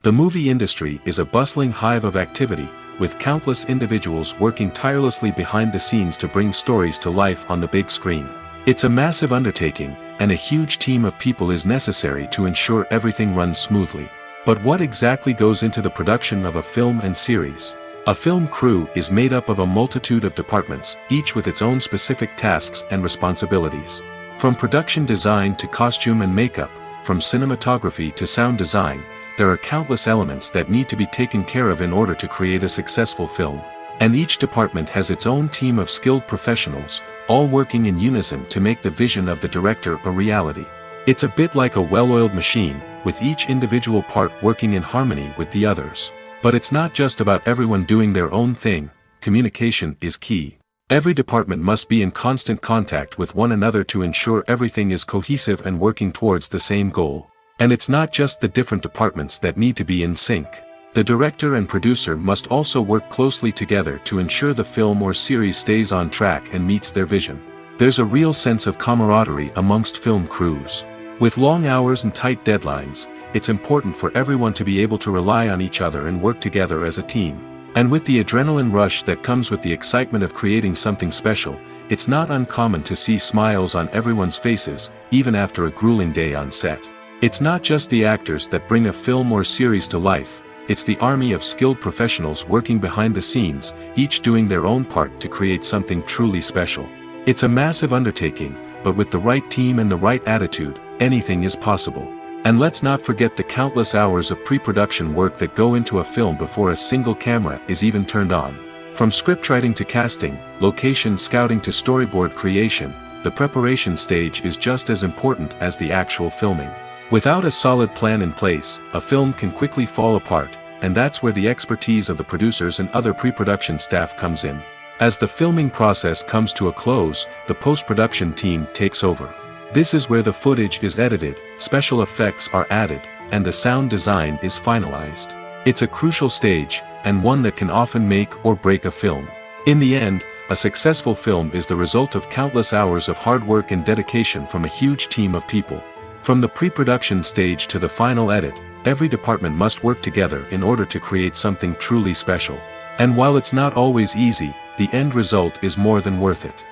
Speaker 2: The movie industry is a bustling hive of activity, with countless individuals working tirelessly behind the scenes to bring stories to life on the big screen. It's a massive undertaking, and a huge team of people is necessary to ensure everything runs smoothly. But what exactly goes into the production of a film and series? A film crew is made up of a multitude of departments, each with its own specific tasks and responsibilities. From production design to costume and makeup, from cinematography to sound design, there are countless elements that need to be taken care of in order to create a successful film. And each department has its own team of skilled professionals, all working in unison to make the vision of the director a reality. It's a bit like a well-oiled machine, with each individual part working in harmony with the others. But it's not just about everyone doing their own thing, communication is key. Every department must be in constant contact with one another to ensure everything is cohesive and working towards the same goal. And it's not just the different departments that need to be in sync. The director and producer must also work closely together to ensure the film or series stays on track and meets their vision. There's a real sense of camaraderie amongst film crews. With long hours and tight deadlines, it's important for everyone to be able to rely on each other and work together as a team. And with the adrenaline rush that comes with the excitement of creating something special, it's not uncommon to see smiles on everyone's faces, even after a grueling day on set. It's not just the actors that bring a film or series to life, it's the army of skilled professionals working behind the scenes, each doing their own part to create something truly special. It's a massive undertaking, but with the right team and the right attitude, anything is possible. And let's not forget the countless hours of pre-production work that go into a film before a single camera is even turned on. From scriptwriting to casting, location scouting to storyboard creation, the preparation stage is just as important as the actual filming. Without a solid plan in place, a film can quickly fall apart, and that's where the expertise of the producers and other pre-production staff comes in. As the filming process comes to a close, the post-production team takes over. This is where the footage is edited, special effects are added, and the sound design is finalized. It's a crucial stage, and one that can often make or break a film. In the end, a successful film is the result of countless hours of hard work and dedication from a huge team of people. From the pre-production stage to the final edit, every department must work together in order to create something truly special. And while it's not always easy, the end result is more than worth it.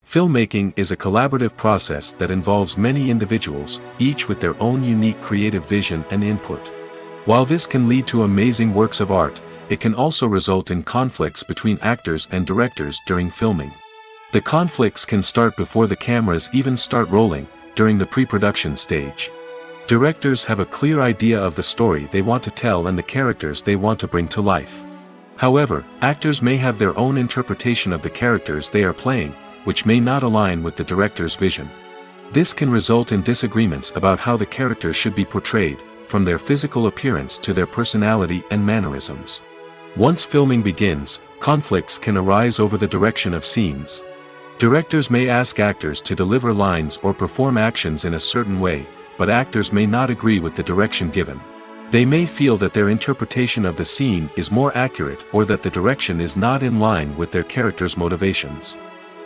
Speaker 2: Filmmaking is a collaborative process that involves many individuals, each with their own unique creative vision and input. While this can lead to amazing works of art, it can also result in conflicts between actors and directors during filming. The conflicts can start before the cameras even start rolling, during the pre-production stage. Directors have a clear idea of the story they want to tell and the characters they want to bring to life. However, actors may have their own interpretation of the characters they are playing, which may not align with the director's vision. This can result in disagreements about how the characters should be portrayed, from their physical appearance to their personality and mannerisms. Once filming begins, conflicts can arise over the direction of scenes. Directors may ask actors to deliver lines or perform actions in a certain way, but actors may not agree with the direction given. They may feel that their interpretation of the scene is more accurate or that the direction is not in line with their character's motivations.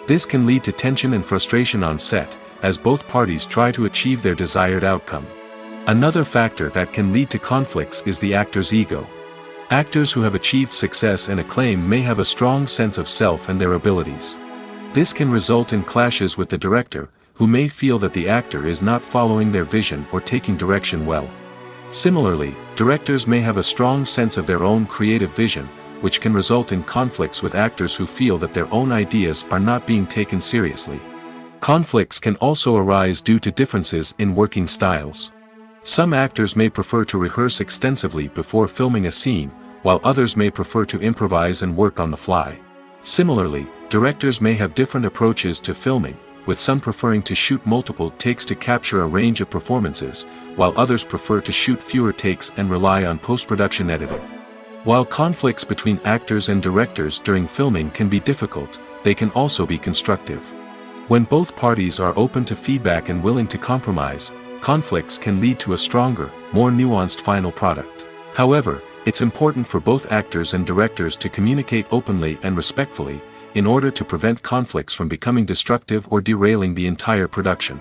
Speaker 2: This can lead to tension and frustration on set, as both parties try to achieve their desired outcome. Another factor that can lead to conflicts is the actor's ego. Actors who have achieved success and acclaim may have a strong sense of self and their abilities. This can result in clashes with the director, who may feel that the actor is not following their vision or taking direction well. Similarly, directors may have a strong sense of their own creative vision, which can result in conflicts with actors who feel that their own ideas are not being taken seriously. Conflicts can also arise due to differences in working styles. Some actors may prefer to rehearse extensively before filming a scene, while others may prefer to improvise and work on the fly. Similarly, directors may have different approaches to filming, with some preferring to shoot multiple takes to capture a range of performances, while others prefer to shoot fewer takes and rely on post-production editing. While conflicts between actors and directors during filming can be difficult, they can also be constructive. When both parties are open to feedback and willing to compromise, conflicts can lead to a stronger, more nuanced final product. However, it's important for both actors and directors to communicate openly and respectfully, in order to prevent conflicts from becoming destructive or derailing the entire production.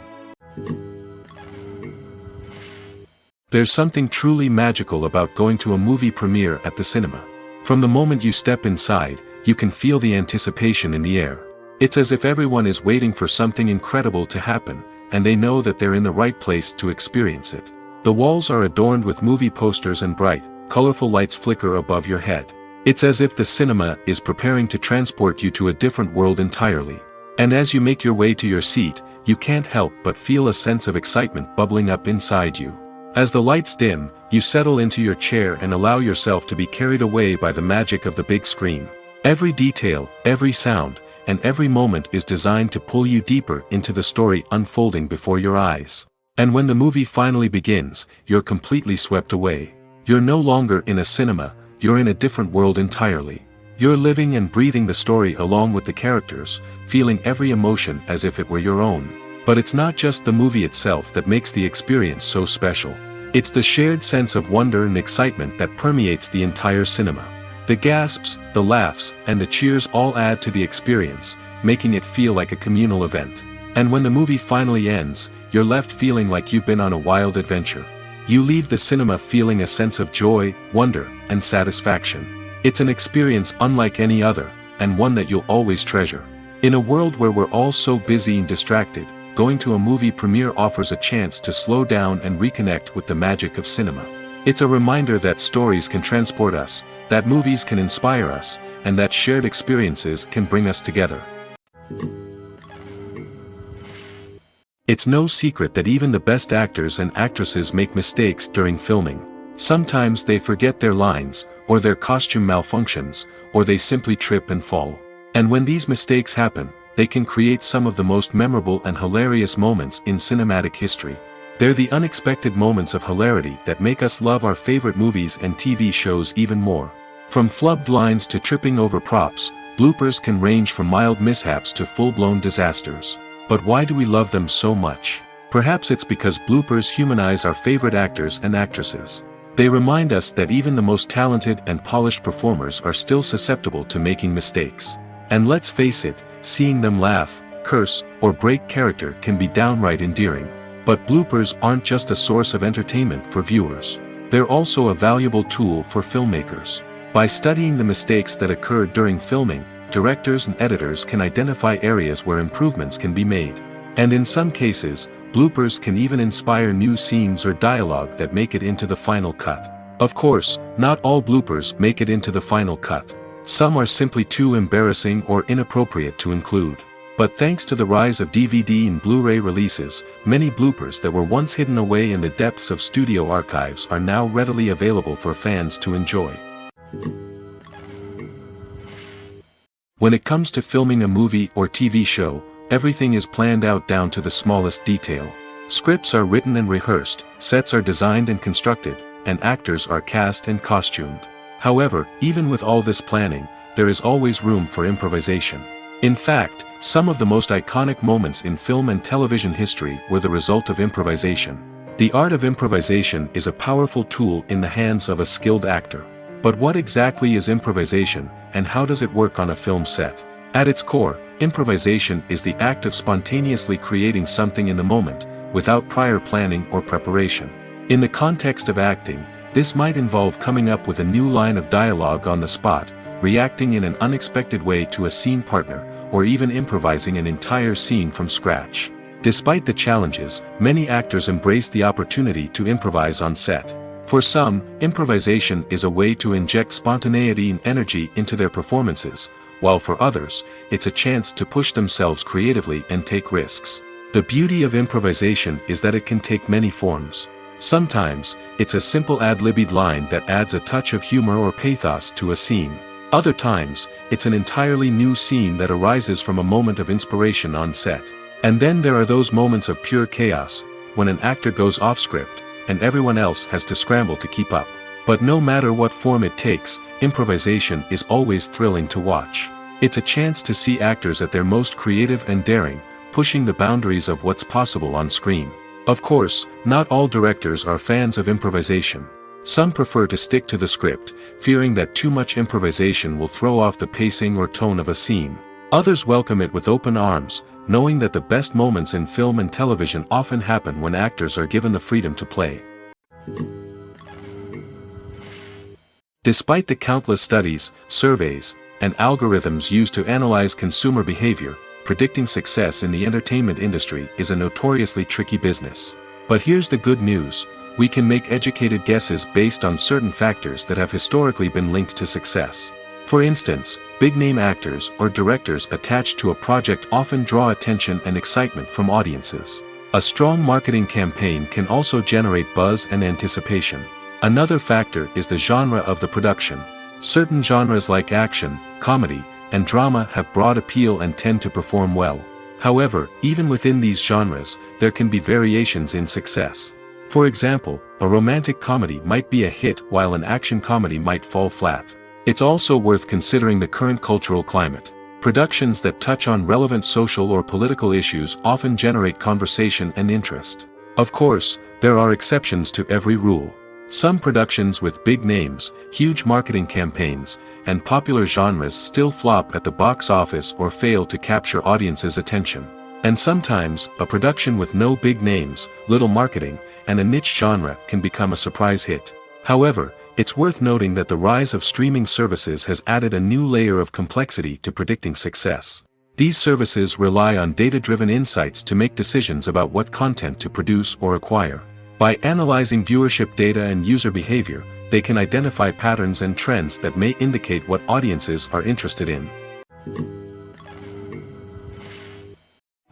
Speaker 2: There's something truly magical about going to a movie premiere at the cinema. From the moment you step inside, you can feel the anticipation in the air. It's as if everyone is waiting for something incredible to happen, and they know that they're in the right place to experience it. The walls are adorned with movie posters and bright, colorful lights flicker above your head. It's as if the cinema is preparing to transport you to a different world entirely. And as you make your way to your seat, you can't help but feel a sense of excitement bubbling up inside you. As the lights dim, you settle into your chair and allow yourself to be carried away by the magic of the big screen. Every detail, every sound, and every moment is designed to pull you deeper into the story unfolding before your eyes. And when the movie finally begins, you're completely swept away. You're no longer in a cinema, you're in a different world entirely. You're living and breathing the story along with the characters, feeling every emotion as if it were your own. But it's not just the movie itself that makes the experience so special. It's the shared sense of wonder and excitement that permeates the entire cinema. The gasps, the laughs, and the cheers all add to the experience, making it feel like a communal event. And when the movie finally ends, you're left feeling like you've been on a wild adventure. You leave the cinema feeling a sense of joy, wonder, and satisfaction. It's an experience unlike any other, and one that you'll always treasure. In a world where we're all so busy and distracted, going to a movie premiere offers a chance to slow down and reconnect with the magic of cinema. It's a reminder that stories can transport us, that movies can inspire us, and that shared experiences can bring us together. It's no secret that even the best actors and actresses make mistakes during filming. Sometimes they forget their lines, or their costume malfunctions, or they simply trip and fall. And when these mistakes happen, they can create some of the most memorable and hilarious moments in cinematic history. They're the unexpected moments of hilarity that make us love our favorite movies and TV shows even more. From flubbed lines to tripping over props, bloopers can range from mild mishaps to full-blown disasters. But why do we love them so much? Perhaps it's because bloopers humanize our favorite actors and actresses. They remind us that even the most talented and polished performers are still susceptible to making mistakes. And let's face it, seeing them laugh, curse, or break character can be downright endearing. But bloopers aren't just a source of entertainment for viewers. They're also a valuable tool for filmmakers. By studying the mistakes that occurred during filming, directors and editors can identify areas where improvements can be made. And in some cases, bloopers can even inspire new scenes or dialogue that make it into the final cut. Of course, not all bloopers make it into the final cut. Some are simply too embarrassing or inappropriate to include. But thanks to the rise of DVD and Blu-ray releases, many bloopers that were once hidden away in the depths of studio archives are now readily available for fans to enjoy. When it comes to filming a movie or TV show, everything is planned out down to the smallest detail. Scripts are written and rehearsed, sets are designed and constructed, and actors are cast and costumed. However, even with all this planning, there is always room for improvisation. In fact, some of the most iconic moments in film and television history were the result of improvisation. The art of improvisation is a powerful tool in the hands of a skilled actor. But what exactly is improvisation, and how does it work on a film set? At its core, improvisation is the act of spontaneously creating something in the moment, without prior planning or preparation. In the context of acting, this might involve coming up with a new line of dialogue on the spot, reacting in an unexpected way to a scene partner, or even improvising an entire scene from scratch. Despite the challenges, many actors embrace the opportunity to improvise on set. For some, improvisation is a way to inject spontaneity and energy into their performances, while for others, it's a chance to push themselves creatively and take risks. The beauty of improvisation is that it can take many forms. Sometimes, it's a simple ad-libbed line that adds a touch of humor or pathos to a scene. Other times, it's an entirely new scene that arises from a moment of inspiration on set. And then there are those moments of pure chaos, when an actor goes off script, and everyone else has to scramble to keep up. But no matter what form it takes, improvisation is always thrilling to watch. It's a chance to see actors at their most creative and daring, pushing the boundaries of what's possible on screen. Of course, not all directors are fans of improvisation. Some prefer to stick to the script, fearing that too much improvisation will throw off the pacing or tone of a scene. Others welcome it with open arms, knowing that the best moments in film and television often happen when actors are given the freedom to play. Despite the countless studies, surveys, and algorithms used to analyze consumer behavior, predicting success in the entertainment industry is a notoriously tricky business. But here's the good news: we can make educated guesses based on certain factors that have historically been linked to success. For instance, big-name actors or directors attached to a project often draw attention and excitement from audiences. A strong marketing campaign can also generate buzz and anticipation. Another factor is the genre of the production. Certain genres like action, comedy, and drama have broad appeal and tend to perform well. However, even within these genres, there can be variations in success. For example, a romantic comedy might be a hit while an action comedy might fall flat. It's also worth considering the current cultural climate. Productions that touch on relevant social or political issues often generate conversation and interest. Of course, there are exceptions to every rule. Some productions with big names, huge marketing campaigns, and popular genres still flop at the box office or fail to capture audiences' attention. And sometimes, a production with no big names, little marketing, and a niche genre can become a surprise hit. However, it's worth noting that the rise of streaming services has added a new layer of complexity to predicting success. These services rely on data-driven insights to make decisions about what content to produce or acquire. By analyzing viewership data and user behavior, they can identify patterns and trends that may indicate what audiences are interested in.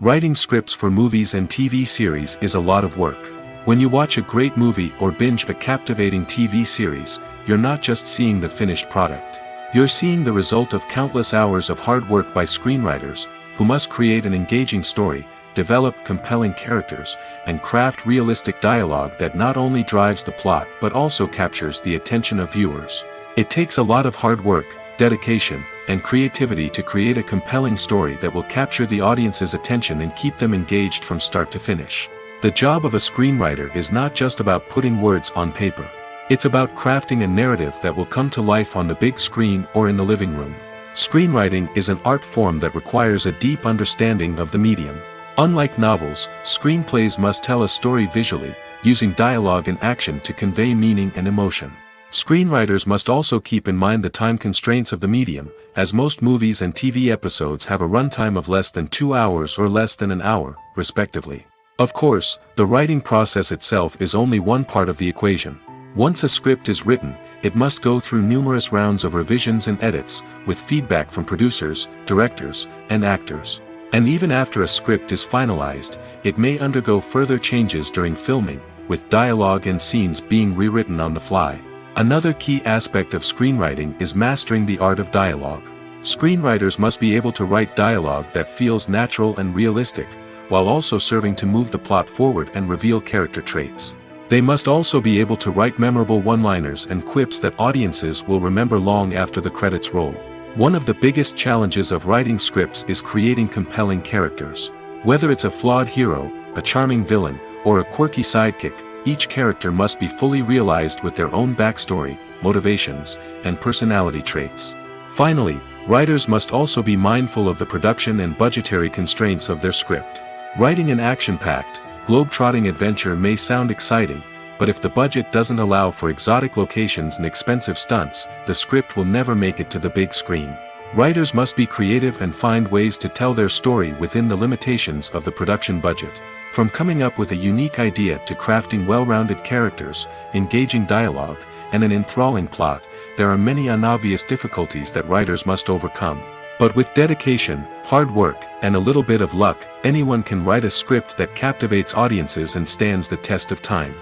Speaker 2: Writing scripts for movies and TV series is a lot of work. When you watch a great movie or binge a captivating TV series, you're not just seeing the finished product. You're seeing the result of countless hours of hard work by screenwriters, who must create an engaging story, develop compelling characters, and craft realistic dialogue that not only drives the plot but also captures the attention of viewers. It takes a lot of hard work, dedication, and creativity to create a compelling story that will capture the audience's attention and keep them engaged from start to finish. The job of a screenwriter is not just about putting words on paper. It's about crafting a narrative that will come to life on the big screen or in the living room. Screenwriting is an art form that requires a deep understanding of the medium. Unlike novels, screenplays must tell a story visually, using dialogue and action to convey meaning and emotion. Screenwriters must also keep in mind the time constraints of the medium, as most movies and TV episodes have a runtime of less than 2 hours or less than an hour, respectively. Of course, the writing process itself is only one part of the equation. Once a script is written, it must go through numerous rounds of revisions and edits, with feedback from producers, directors, and actors. And even after a script is finalized, it may undergo further changes during filming, with dialogue and scenes being rewritten on the fly. Another key aspect of screenwriting is mastering the art of dialogue. Screenwriters must be able to write dialogue that feels natural and realistic, while also serving to move the plot forward and reveal character traits. They must also be able to write memorable one-liners and quips that audiences will remember long after the credits roll. One of the biggest challenges of writing scripts is creating compelling characters. Whether it's a flawed hero, a charming villain, or a quirky sidekick, each character must be fully realized with their own backstory, motivations, and personality traits. Finally, writers must also be mindful of the production and budgetary constraints of their script. Writing an action-packed, globe-trotting adventure may sound exciting, but if the budget doesn't allow for exotic locations and expensive stunts, the script will never make it to the big screen. Writers must be creative and find ways to tell their story within the limitations of the production budget. From coming up with a unique idea to crafting well-rounded characters, engaging dialogue, and an enthralling plot, there are many unobvious difficulties that writers must overcome. But with dedication, hard work, and a little bit of luck, anyone can write a script that captivates audiences and stands the test of time.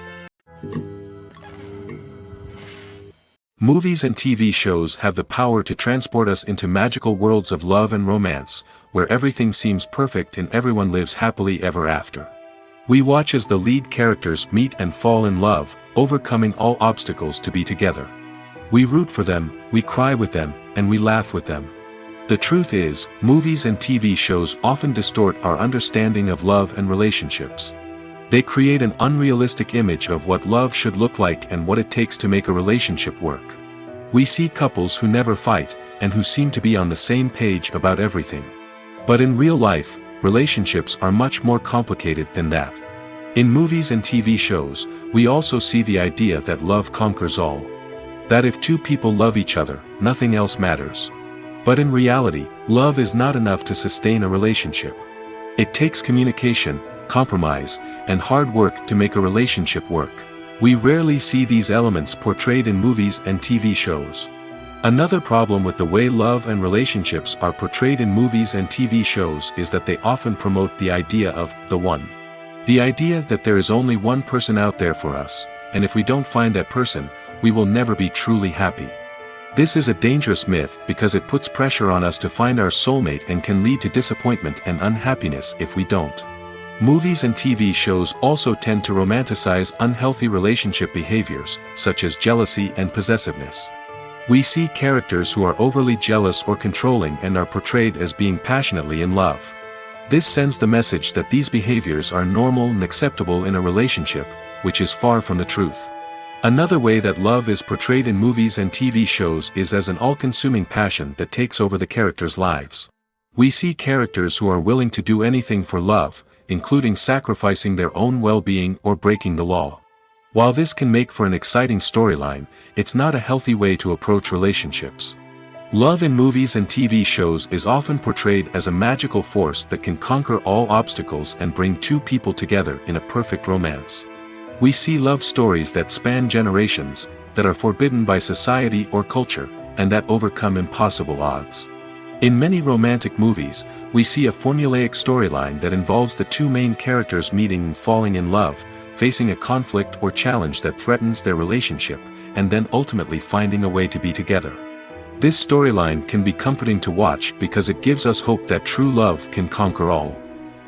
Speaker 2: Movies and TV shows have the power to transport us into magical worlds of love and romance, where everything seems perfect and everyone lives happily ever after. We watch as the lead characters meet and fall in love, overcoming all obstacles to be together. We root for them, we cry with them, and we laugh with them. The truth is, movies and TV shows often distort our understanding of love and relationships. They create an unrealistic image of what love should look like and what it takes to make a relationship work. We see couples who never fight, and who seem to be on the same page about everything. But in real life, relationships are much more complicated than that. In movies and TV shows, we also see the idea that love conquers all. That if two people love each other, nothing else matters. But in reality, love is not enough to sustain a relationship. It takes communication, compromise, and hard work to make a relationship work. We rarely see these elements portrayed in movies and TV shows. Another problem with the way love and relationships are portrayed in movies and TV shows is that they often promote the idea of the one. The idea that there is only one person out there for us, and if we don't find that person, we will never be truly happy. This is a dangerous myth because it puts pressure on us to find our soulmate and can lead to disappointment and unhappiness if we don't. Movies and TV shows also tend to romanticize unhealthy relationship behaviors, such as jealousy and possessiveness. We see characters who are overly jealous or controlling and are portrayed as being passionately in love. This sends the message that these behaviors are normal and acceptable in a relationship, which is far from the truth. Another way that love is portrayed in movies and TV shows is as an all-consuming passion that takes over the characters' lives. We see characters who are willing to do anything for love, including sacrificing their own well-being or breaking the law. While this can make for an exciting storyline, it's not a healthy way to approach relationships. Love in movies and TV shows is often portrayed as a magical force that can conquer all obstacles and bring two people together in a perfect romance. We see love stories that span generations, that are forbidden by society or culture, and that overcome impossible odds. In many romantic movies, we see a formulaic storyline that involves the two main characters meeting and falling in love, facing a conflict or challenge that threatens their relationship, and then ultimately finding a way to be together. This storyline can be comforting to watch because it gives us hope that true love can conquer all.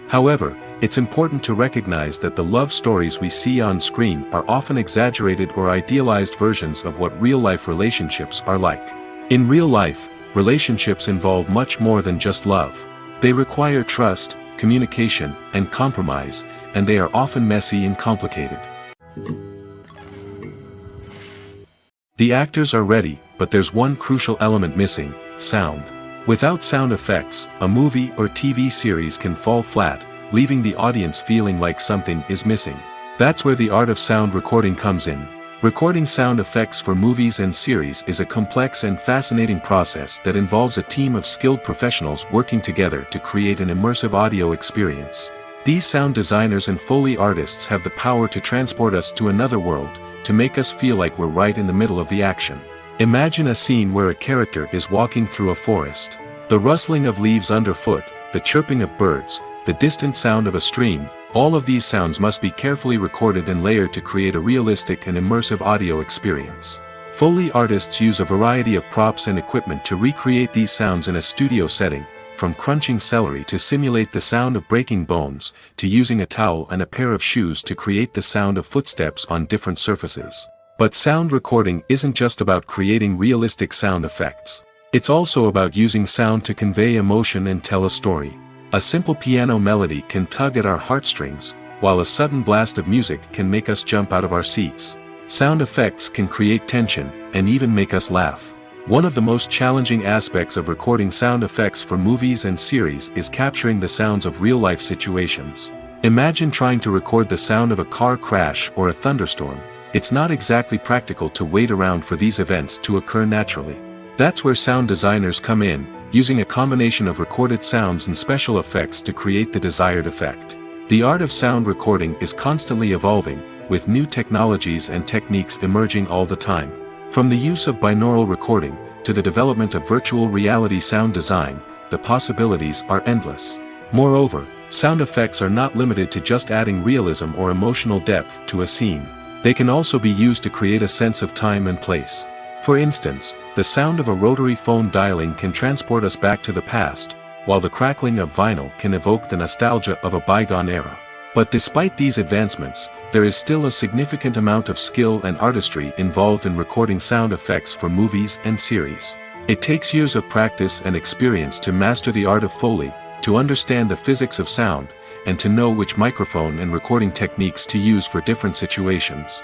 Speaker 2: However, it's important to recognize that the love stories we see on screen are often exaggerated or idealized versions of what real-life relationships are like. In real life, relationships involve much more than just love. They require trust, communication, and compromise, and they are often messy and complicated. The actors are ready, but there's one crucial element missing: sound. Without sound effects, a movie or TV series can fall flat, leaving the audience feeling like something is missing. That's where the art of sound recording comes in. Recording sound effects for movies and series is a complex and fascinating process that involves a team of skilled professionals working together to create an immersive audio experience. These sound designers and Foley artists have the power to transport us to another world, to make us feel like we're right in the middle of the action. Imagine a scene where a character is walking through a forest. The rustling of leaves underfoot, the chirping of birds, the distant sound of a stream, all of these sounds must be carefully recorded and layered to create a realistic and immersive audio experience. Foley artists use a variety of props and equipment to recreate these sounds in a studio setting, from crunching celery to simulate the sound of breaking bones, to using a towel and a pair of shoes to create the sound of footsteps on different surfaces. But sound recording isn't just about creating realistic sound effects. It's also about using sound to convey emotion and tell a story. A simple piano melody can tug at our heartstrings, while a sudden blast of music can make us jump out of our seats. Sound effects can create tension, and even make us laugh. One of the most challenging aspects of recording sound effects for movies and series is capturing the sounds of real-life situations. Imagine trying to record the sound of a car crash or a thunderstorm. It's not exactly practical to wait around for these events to occur naturally. That's where sound designers come in, using a combination of recorded sounds and special effects to create the desired effect. The art of sound recording is constantly evolving, with new technologies and techniques emerging all the time. From the use of binaural recording, to the development of virtual reality sound design, the possibilities are endless. Moreover, sound effects are not limited to just adding realism or emotional depth to a scene. They can also be used to create a sense of time and place. For instance, the sound of a rotary phone dialing can transport us back to the past, while the crackling of vinyl can evoke the nostalgia of a bygone era. But despite these advancements, there is still a significant amount of skill and artistry involved in recording sound effects for movies and series. It takes years of practice and experience to master the art of Foley, to understand the physics of sound, and to know which microphone and recording techniques to use for different situations.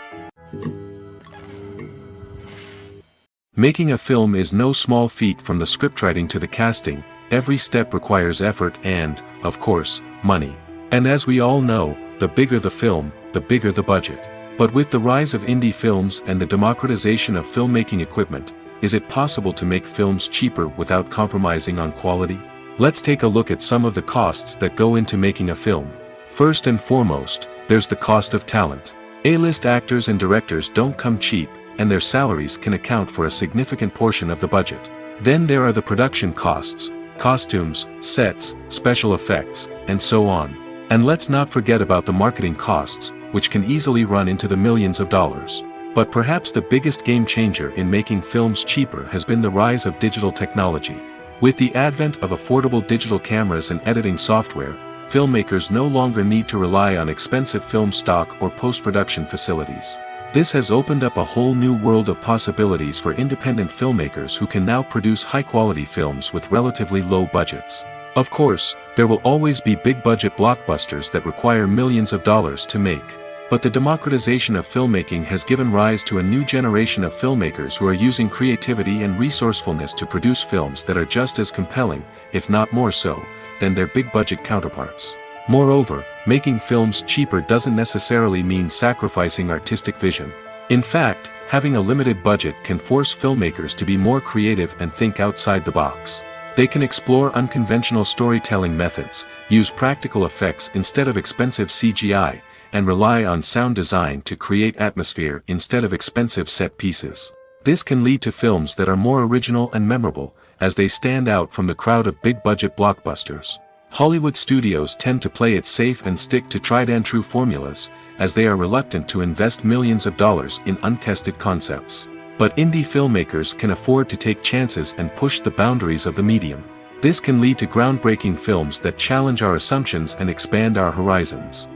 Speaker 2: Making a film is no small feat. From the scriptwriting to the casting, every step requires effort and, of course, money. And as we all know, the bigger the film, the bigger the budget. But with the rise of indie films and the democratization of filmmaking equipment, is it possible to make films cheaper without compromising on quality? Let's take a look at some of the costs that go into making a film. First and foremost, there's the cost of talent. A-list actors and directors don't come cheap, and their salaries can account for a significant portion of the budget. Then there are the production costs, costumes, sets, special effects, and so on. And let's not forget about the marketing costs, which can easily run into the millions of dollars. But perhaps the biggest game changer in making films cheaper has been the rise of digital technology. With the advent of affordable digital cameras and editing software, filmmakers no longer need to rely on expensive film stock or post-production facilities. This has opened up a whole new world of possibilities for independent filmmakers who can now produce high-quality films with relatively low budgets. Of course, there will always be big-budget blockbusters that require millions of dollars to make. But the democratization of filmmaking has given rise to a new generation of filmmakers who are using creativity and resourcefulness to produce films that are just as compelling, if not more so, than their big-budget counterparts. Moreover, making films cheaper doesn't necessarily mean sacrificing artistic vision. In fact, having a limited budget can force filmmakers to be more creative and think outside the box. They can explore unconventional storytelling methods, use practical effects instead of expensive CGI, and rely on sound design to create atmosphere instead of expensive set pieces. This can lead to films that are more original and memorable, as they stand out from the crowd of big-budget blockbusters. Hollywood studios tend to play it safe and stick to tried-and-true formulas, as they are reluctant to invest millions of dollars in untested concepts. But indie filmmakers can afford to take chances and push the boundaries of the medium. This can lead to groundbreaking films that challenge our assumptions and expand our horizons.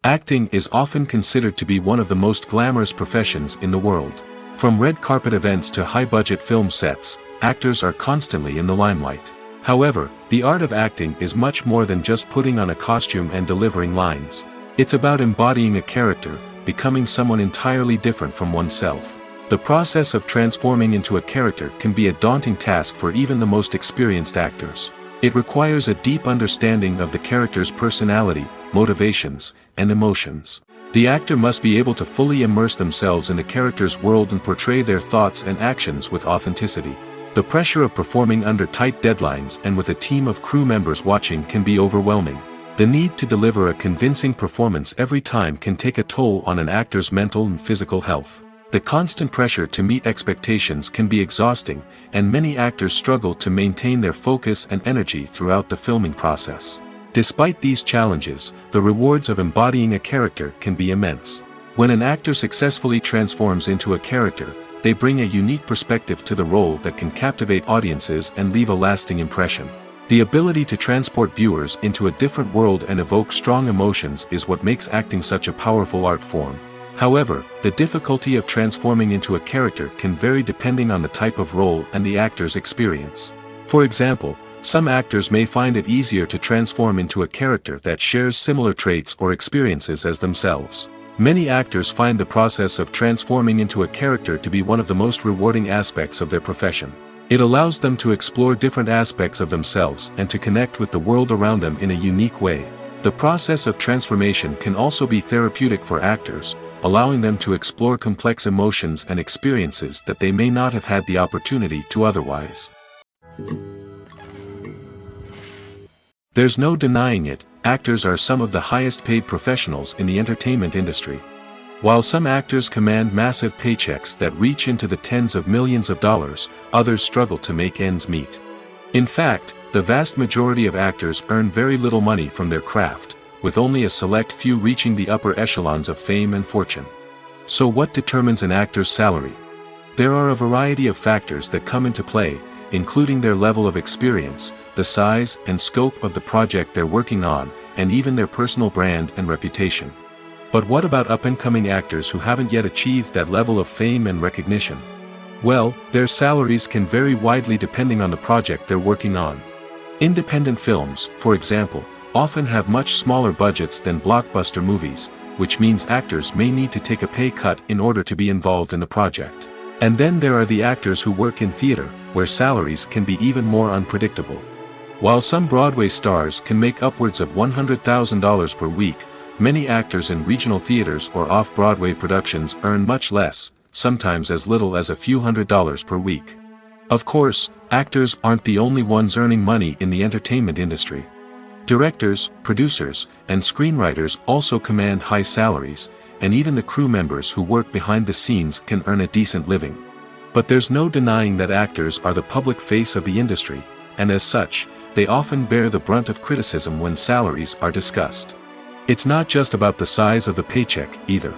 Speaker 2: Acting is often considered to be one of the most glamorous professions in the world. From red carpet events to high-budget film sets, actors are constantly in the limelight. However, the art of acting is much more than just putting on a costume and delivering lines. It's about embodying a character, becoming someone entirely different from oneself. The process of transforming into a character can be a daunting task for even the most experienced actors. It requires a deep understanding of the character's personality, motivations, and emotions. The actor must be able to fully immerse themselves in the character's world and portray their thoughts and actions with authenticity. The pressure of performing under tight deadlines and with a team of crew members watching can be overwhelming. The need to deliver a convincing performance every time can take a toll on an actor's mental and physical health. The constant pressure to meet expectations can be exhausting, and many actors struggle to maintain their focus and energy throughout the filming process. Despite these challenges, the rewards of embodying a character can be immense. When an actor successfully transforms into a character, they bring a unique perspective to the role that can captivate audiences and leave a lasting impression. The ability to transport viewers into a different world and evoke strong emotions is what makes acting such a powerful art form. However, the difficulty of transforming into a character can vary depending on the type of role and the actor's experience. For example, some actors may find it easier to transform into a character that shares similar traits or experiences as themselves. Many actors find the process of transforming into a character to be one of the most rewarding aspects of their profession. It allows them to explore different aspects of themselves and to connect with the world around them in a unique way. The process of transformation can also be therapeutic for actors, allowing them to explore complex emotions and experiences that they may not have had the opportunity to otherwise. There's no denying it, actors are some of the highest paid professionals in the entertainment industry. While some actors command massive paychecks that reach into the tens of millions of dollars, others struggle to make ends meet. In fact, the vast majority of actors earn very little money from their craft, with only a select few reaching the upper echelons of fame and fortune. So what determines an actor's salary? There are a variety of factors that come into play, including their level of experience, the size and scope of the project they're working on, and even their personal brand and reputation. But what about up-and-coming actors who haven't yet achieved that level of fame and recognition? Well, their salaries can vary widely depending on the project they're working on. Independent films, for example, often have much smaller budgets than blockbuster movies, which means actors may need to take a pay cut in order to be involved in the project. And then there are the actors who work in theater, where salaries can be even more unpredictable. While some Broadway stars can make upwards of $100,000 per week, many actors in regional theaters or off-Broadway productions earn much less, sometimes as little as a few $100s per week. Of course, actors aren't the only ones earning money in the entertainment industry. Directors, producers, and screenwriters also command high salaries, and even the crew members who work behind the scenes can earn a decent living. But there's no denying that actors are the public face of the industry, and as such, they often bear the brunt of criticism when salaries are discussed. It's not just about the size of the paycheck, either.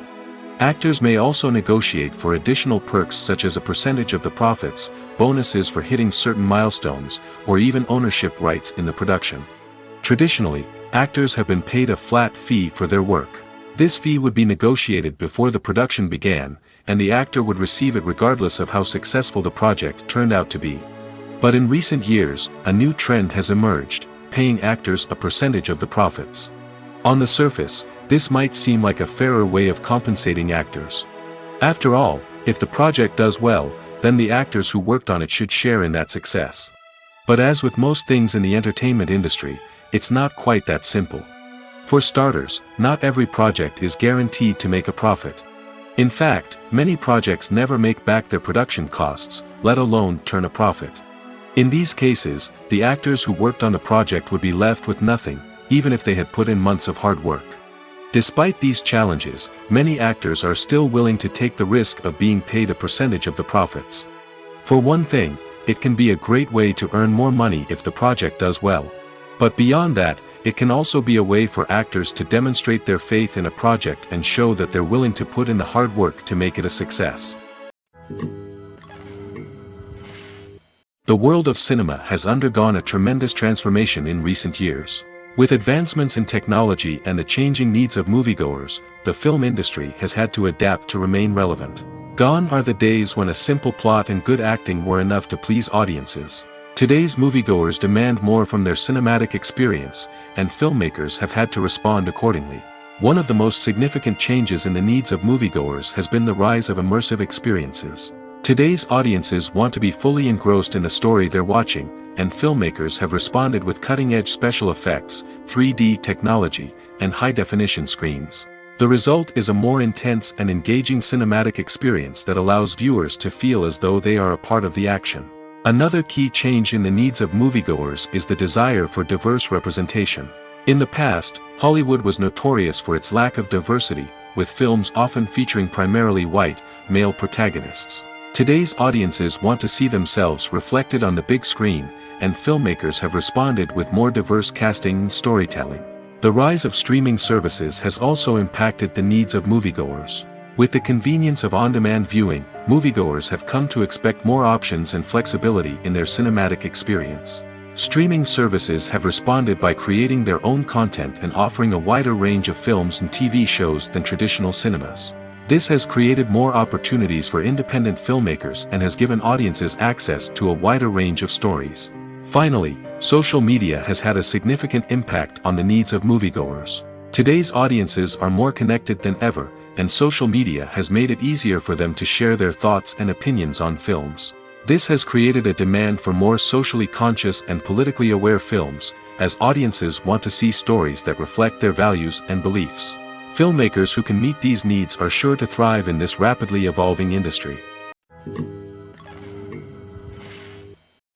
Speaker 2: Actors may also negotiate for additional perks such as a percentage of the profits, bonuses for hitting certain milestones, or even ownership rights in the production. Traditionally, actors have been paid a flat fee for their work. This fee would be negotiated before the production began, and the actor would receive it regardless of how successful the project turned out to be. But in recent years, a new trend has emerged, paying actors a percentage of the profits. On the surface, this might seem like a fairer way of compensating actors. After all, if the project does well, then the actors who worked on it should share in that success. But as with most things in the entertainment industry, it's not quite that simple. For starters, not every project is guaranteed to make a profit. In fact, many projects never make back their production costs, let alone turn a profit. In these cases, the actors who worked on the project would be left with nothing, even if they had put in months of hard work. Despite these challenges, many actors are still willing to take the risk of being paid a percentage of the profits. For one thing, it can be a great way to earn more money if the project does well. But beyond that, it can also be a way for actors to demonstrate their faith in a project and show that they're willing to put in the hard work to make it a success. The world of cinema has undergone a tremendous transformation in recent years. With advancements in technology and the changing needs of moviegoers, the film industry has had to adapt to remain relevant. Gone are the days when a simple plot and good acting were enough to please audiences. Today's moviegoers demand more from their cinematic experience, and filmmakers have had to respond accordingly. One of the most significant changes in the needs of moviegoers has been the rise of immersive experiences. Today's audiences want to be fully engrossed in the story they're watching, and filmmakers have responded with cutting-edge special effects, 3D technology, and high-definition screens. The result is a more intense and engaging cinematic experience that allows viewers to feel as though they are a part of the action. Another key change in the needs of moviegoers is the desire for diverse representation. In the past, Hollywood was notorious for its lack of diversity, with films often featuring primarily white, male protagonists. Today's audiences want to see themselves reflected on the big screen, and filmmakers have responded with more diverse casting and storytelling. The rise of streaming services has also impacted the needs of moviegoers. With the convenience of on-demand viewing, moviegoers have come to expect more options and flexibility in their cinematic experience. Streaming services have responded by creating their own content and offering a wider range of films and TV shows than traditional cinemas. This has created more opportunities for independent filmmakers and has given audiences access to a wider range of stories. Finally, social media has had a significant impact on the needs of moviegoers. Today's audiences are more connected than ever, and social media has made it easier for them to share their thoughts and opinions on films. This has created a demand for more socially conscious and politically aware films, as audiences want to see stories that reflect their values and beliefs. Filmmakers who can meet these needs are sure to thrive in this rapidly evolving industry.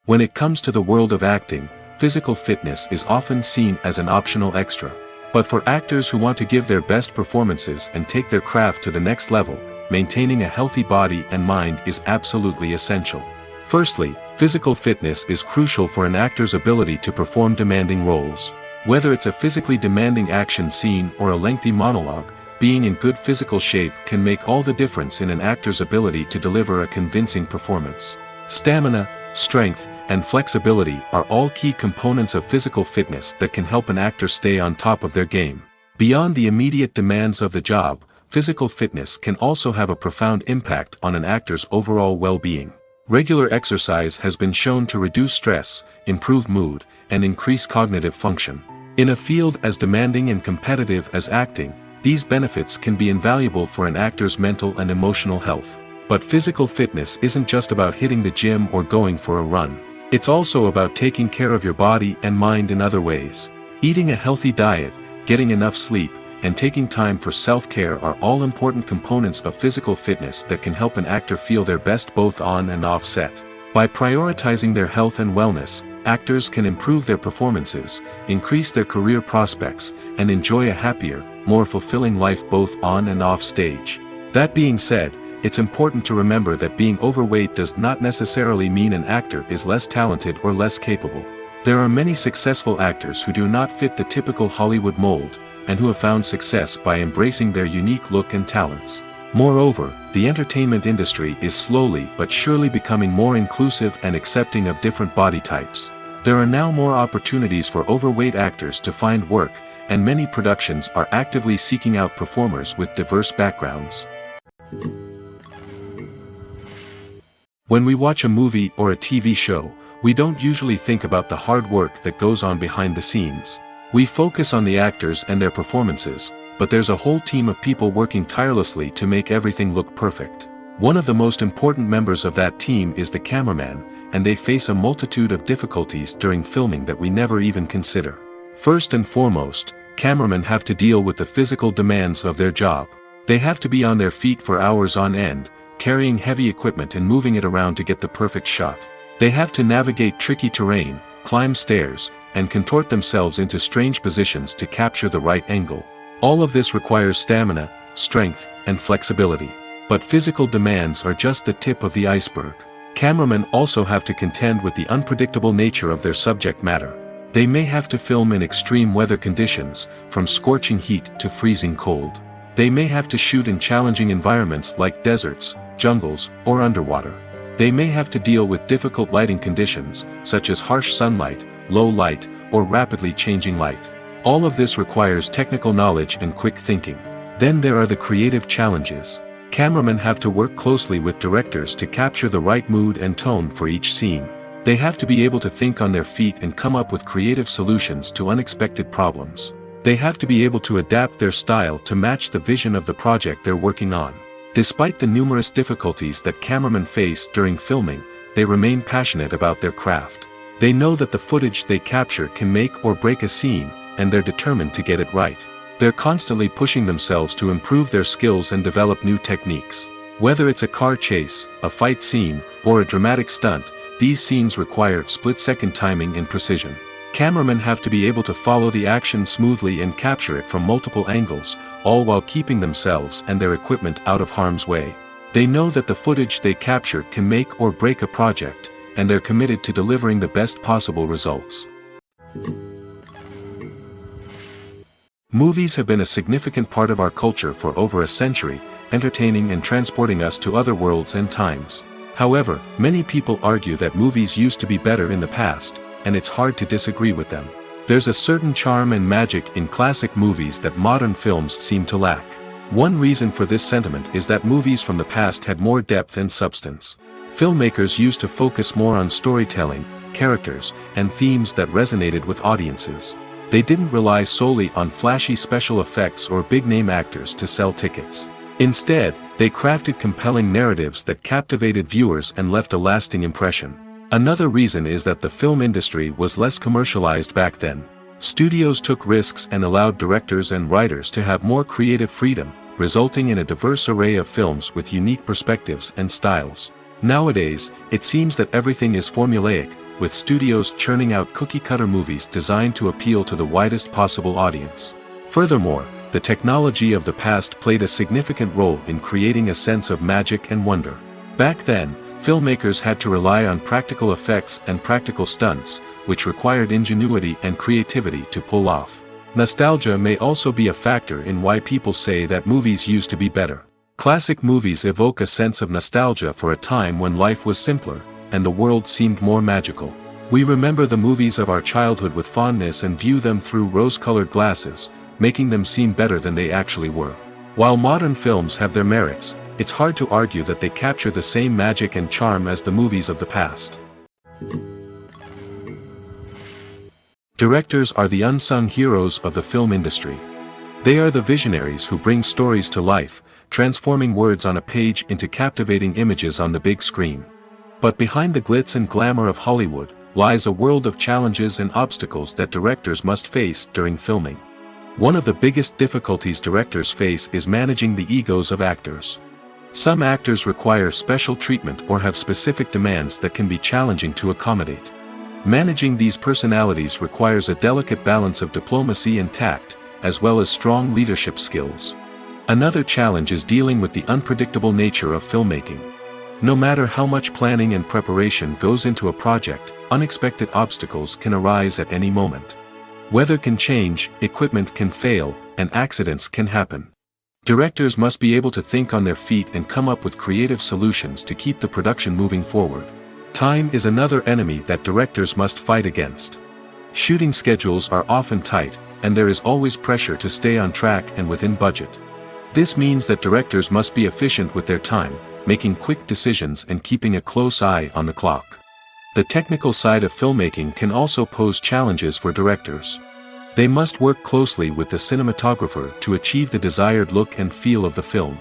Speaker 2: When it comes to the world of acting, physical fitness is often seen as an optional extra. But for actors who want to give their best performances and take their craft to the next level, maintaining a healthy body and mind is absolutely essential. Firstly, physical fitness is crucial for an actor's ability to perform demanding roles. Whether it's a physically demanding action scene or a lengthy monologue, being in good physical shape can make all the difference in an actor's ability to deliver a convincing performance. Stamina, strength, and flexibility are all key components of physical fitness that can help an actor stay on top of their game. Beyond the immediate demands of the job, physical fitness can also have a profound impact on an actor's overall well-being. Regular exercise has been shown to reduce stress, improve mood, and increase cognitive function. In a field as demanding and competitive as acting, these benefits can be invaluable for an actor's mental and emotional health. But physical fitness isn't just about hitting the gym or going for a run. It's also about taking care of your body and mind in other ways. Eating a healthy diet, getting enough sleep, and taking time for self-care are all important components of physical fitness that can help an actor feel their best both on and off set. By prioritizing their health and wellness, actors can improve their performances, increase their career prospects, and enjoy a happier, more fulfilling life both on and off stage. That being said, it's important to remember that being overweight does not necessarily mean an actor is less talented or less capable. There are many successful actors who do not fit the typical Hollywood mold, and who have found success by embracing their unique look and talents. Moreover, the entertainment industry is slowly but surely becoming more inclusive and accepting of different body types. There are now more opportunities for overweight actors to find work, and many productions are actively seeking out performers with diverse backgrounds. When we watch a movie or a TV show, we don't usually think about the hard work that goes on behind the scenes. We focus on the actors and their performances, but there's a whole team of people working tirelessly to make everything look perfect. One of the most important members of that team is the cameraman, and they face a multitude of difficulties during filming that we never even consider. First and foremost, cameramen have to deal with the physical demands of their job. They have to be on their feet for hours on end, carrying heavy equipment and moving it around to get the perfect shot. They have to navigate tricky terrain, climb stairs, and contort themselves into strange positions to capture the right angle. All of this requires stamina, strength, and flexibility. But physical demands are just the tip of the iceberg. Cameramen also have to contend with the unpredictable nature of their subject matter. They may have to film in extreme weather conditions, from scorching heat to freezing cold. They may have to shoot in challenging environments like deserts, jungles, or underwater. They may have to deal with difficult lighting conditions, such as harsh sunlight, low light, or rapidly changing light. All of this requires technical knowledge and quick thinking. Then there are the creative challenges. Cameramen have to work closely with directors to capture the right mood and tone for each scene. They have to be able to think on their feet and come up with creative solutions to unexpected problems. They have to be able to adapt their style to match the vision of the project they're working on. Despite the numerous difficulties that cameramen face during filming, they remain passionate about their craft. They know that the footage they capture can make or break a scene, and they're determined to get it right. They're constantly pushing themselves to improve their skills and develop new techniques. Whether it's a car chase, a fight scene, or a dramatic stunt, these scenes require split-second timing and precision. Cameramen have to be able to follow the action smoothly and capture it from multiple angles, all while keeping themselves and their equipment out of harm's way. They know that the footage they capture can make or break a project, and they're committed to delivering the best possible results. Movies have been a significant part of our culture for over a century, entertaining and transporting us to other worlds and times. However, many people argue that movies used to be better in the past, and it's hard to disagree with them. There's a certain charm and magic in classic movies that modern films seem to lack. One reason for this sentiment is that movies from the past had more depth and substance. Filmmakers used to focus more on storytelling, characters, and themes that resonated with audiences. They didn't rely solely on flashy special effects or big-name actors to sell tickets. Instead, they crafted compelling narratives that captivated viewers and left a lasting impression. Another reason is that the film industry was less commercialized back then. Studios took risks and allowed directors and writers to have more creative freedom, resulting in a diverse array of films with unique perspectives and styles. Nowadays, it seems that everything is formulaic, with studios churning out cookie-cutter movies designed to appeal to the widest possible audience. Furthermore, the technology of the past played a significant role in creating a sense of magic and wonder. Back then, filmmakers had to rely on practical effects and practical stunts, which required ingenuity and creativity to pull off. Nostalgia may also be a factor in why people say that movies used to be better. Classic movies evoke a sense of nostalgia for a time when life was simpler, and the world seemed more magical. We remember the movies of our childhood with fondness and view them through rose-colored glasses, making them seem better than they actually were. While modern films have their merits, it's hard to argue that they capture the same magic and charm as the movies of the past. Directors are the unsung heroes of the film industry. They are the visionaries who bring stories to life, transforming words on a page into captivating images on the big screen. But behind the glitz and glamour of Hollywood, lies a world of challenges and obstacles that directors must face during filming. One of the biggest difficulties directors face is managing the egos of actors. Some actors require special treatment or have specific demands that can be challenging to accommodate. Managing these personalities requires a delicate balance of diplomacy and tact, as well as strong leadership skills. Another challenge is dealing with the unpredictable nature of filmmaking. No matter how much planning and preparation goes into a project, unexpected obstacles can arise at any moment. Weather can change, equipment can fail, and accidents can happen. Directors must be able to think on their feet and come up with creative solutions to keep the production moving forward. Time is another enemy that directors must fight against. Shooting schedules are often tight, and there is always pressure to stay on track and within budget. This means that directors must be efficient with their time, making quick decisions and keeping a close eye on the clock. The technical side of filmmaking can also pose challenges for directors. They must work closely with the cinematographer to achieve the desired look and feel of the film.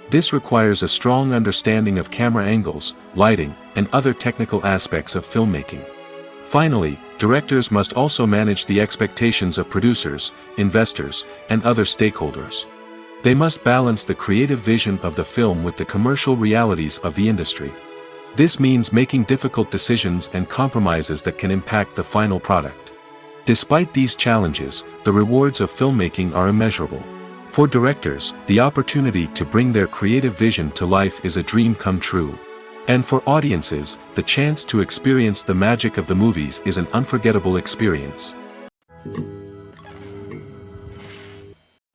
Speaker 2: This requires a strong understanding of camera angles, lighting, and other technical aspects of filmmaking. Finally, directors must also manage the expectations of producers, investors, and other stakeholders. They must balance the creative vision of the film with the commercial realities of the industry. This means making difficult decisions and compromises that can impact the final product. Despite these challenges, the rewards of filmmaking are immeasurable. For directors, the opportunity to bring their creative vision to life is a dream come true. And for audiences, the chance to experience the magic of the movies is an unforgettable experience.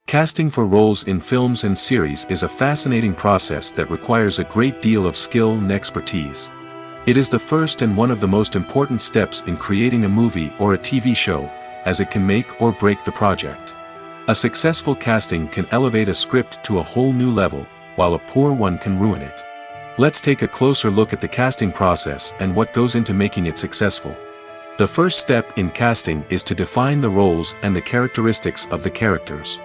Speaker 2: Casting for roles in films and series is a fascinating process that requires a great deal of skill and expertise. It is the first and one of the most important steps in creating a movie or a TV show, as it can make or break the project. A successful casting can elevate a script to a whole new level, while a poor one can ruin it. Let's take a closer look at the casting process and what goes into making it successful. The first step in casting is to define the roles and the characteristics of the characters.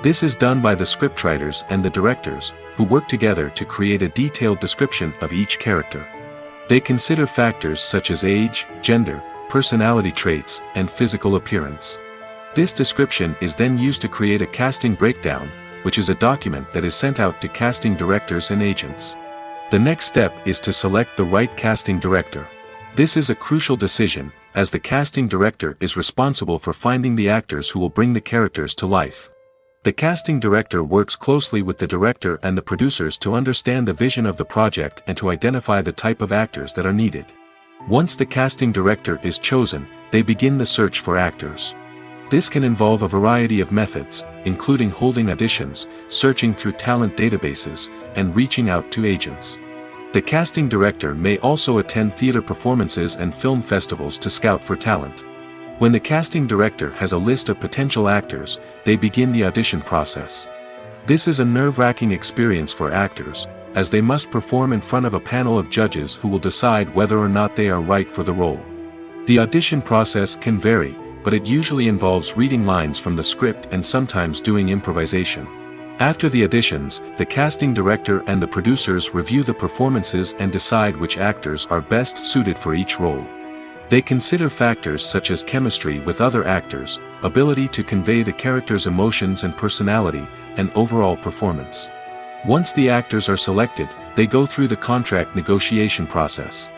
Speaker 2: This is done by the scriptwriters and the directors, who work together to create a detailed description of each character. They consider factors such as age, gender, personality traits, and physical appearance. This description is then used to create a casting breakdown, which is a document that is sent out to casting directors and agents. The next step is to select the right casting director. This is a crucial decision, as the casting director is responsible for finding the actors who will bring the characters to life. The casting director works closely with the director and the producers to understand the vision of the project and to identify the type of actors that are needed. Once the casting director is chosen, they begin the search for actors. This can involve a variety of methods, including holding auditions, searching through talent databases, and reaching out to agents. The casting director may also attend theater performances and film festivals to scout for talent. When the casting director has a list of potential actors, they begin the audition process. This is a nerve-wracking experience for actors, as they must perform in front of a panel of judges who will decide whether or not they are right for the role. The audition process can vary, but it usually involves reading lines from the script and sometimes doing improvisation. After the auditions, the casting director and the producers review the performances and decide which actors are best suited for each role. They consider factors such as chemistry with other actors, ability to convey the character's emotions and personality, and overall performance. Once the actors are selected, they go through the contract negotiation process.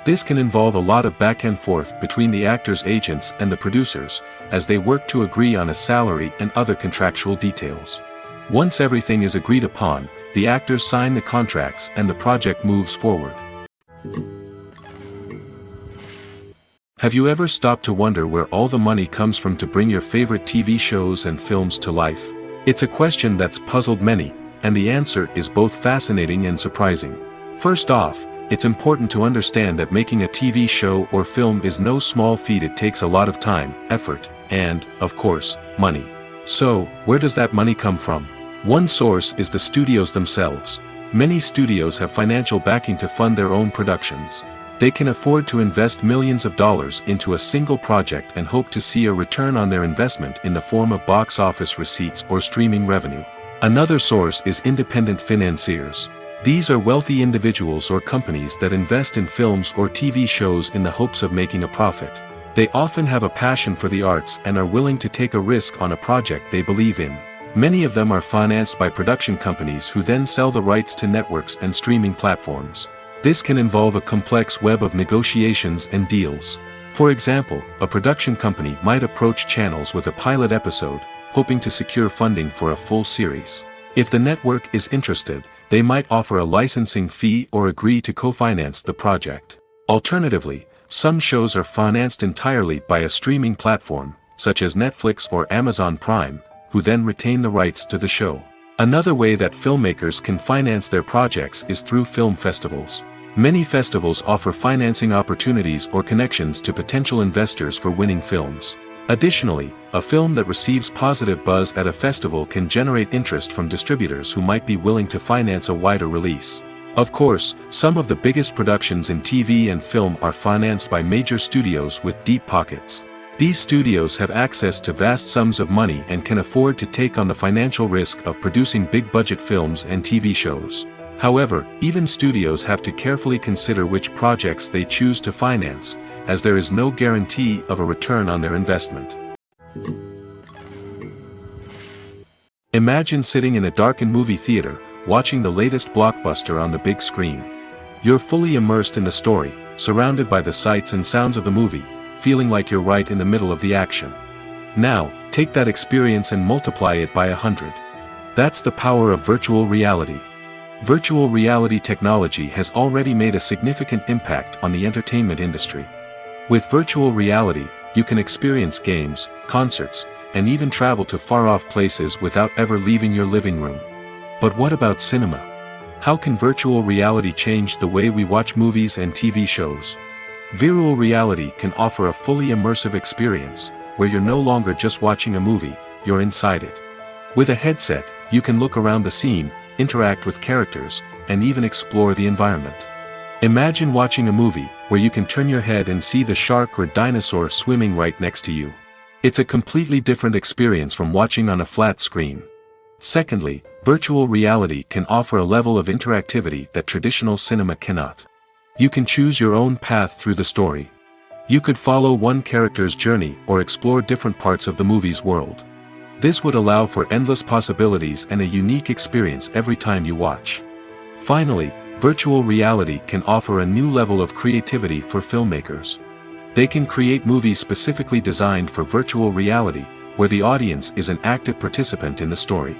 Speaker 2: This can involve a lot of back and forth between the actors' agents and the producers, as they work to agree on a salary and other contractual details. Once everything is agreed upon, the actors sign the contracts and the project moves forward. Have you ever stopped to wonder where all the money comes from to bring your favorite TV shows and films to life? It's a question that's puzzled many, and the answer is both fascinating and surprising. First off, it's important to understand that making a TV show or film is no small feat. It takes a lot of time, effort, and, of course, money. So, where does that money come from? One source is the studios themselves. Many studios have financial backing to fund their own productions. They can afford to invest millions of dollars into a single project and hope to see a return on their investment in the form of box office receipts or streaming revenue. Another source is independent financiers. These are wealthy individuals or companies that invest in films or TV shows in the hopes of making a profit. They often have a passion for the arts and are willing to take a risk on a project they believe in. Many of them are financed by production companies who then sell the rights to networks and streaming platforms. This can involve a complex web of negotiations and deals. For example, a production company might approach channels with a pilot episode, hoping to secure funding for a full series. If the network is interested, they might offer a licensing fee or agree to co-finance the project. Alternatively, some shows are financed entirely by a streaming platform, such as Netflix or Amazon Prime, who then retain the rights to the show. Another way that filmmakers can finance their projects is through film festivals. Many festivals offer financing opportunities or connections to potential investors for winning films. Additionally, a film that receives positive buzz at a festival can generate interest from distributors who might be willing to finance a wider release. Of course, some of the biggest productions in TV and film are financed by major studios with deep pockets. These studios have access to vast sums of money and can afford to take on the financial risk of producing big-budget films and TV shows. However, even studios have to carefully consider which projects they choose to finance, as there is no guarantee of a return on their investment. Imagine sitting in a darkened movie theater, watching the latest blockbuster on the big screen. You're fully immersed in the story, surrounded by the sights and sounds of the movie, feeling like you're right in the middle of the action. Now, take that experience and multiply it by 100. That's the power of virtual reality. Virtual reality technology has already made a significant impact on the entertainment industry. With virtual reality, you can experience games, concerts, and even travel to far-off places without ever leaving your living room. But what about cinema? How can virtual reality change the way we watch movies and TV shows? Virtual reality can offer a fully immersive experience, where you're no longer just watching a movie, you're inside it. With a headset, you can look around the scene, interact with characters, and even explore the environment. Imagine watching a movie, where you can turn your head and see the shark or dinosaur swimming right next to you. It's a completely different experience from watching on a flat screen. Secondly, virtual reality can offer a level of interactivity that traditional cinema cannot. You can choose your own path through the story. You could follow one character's journey or explore different parts of the movie's world. This would allow for endless possibilities and a unique experience every time you watch. Finally, virtual reality can offer a new level of creativity for filmmakers. They can create movies specifically designed for virtual reality, where the audience is an active participant in the story.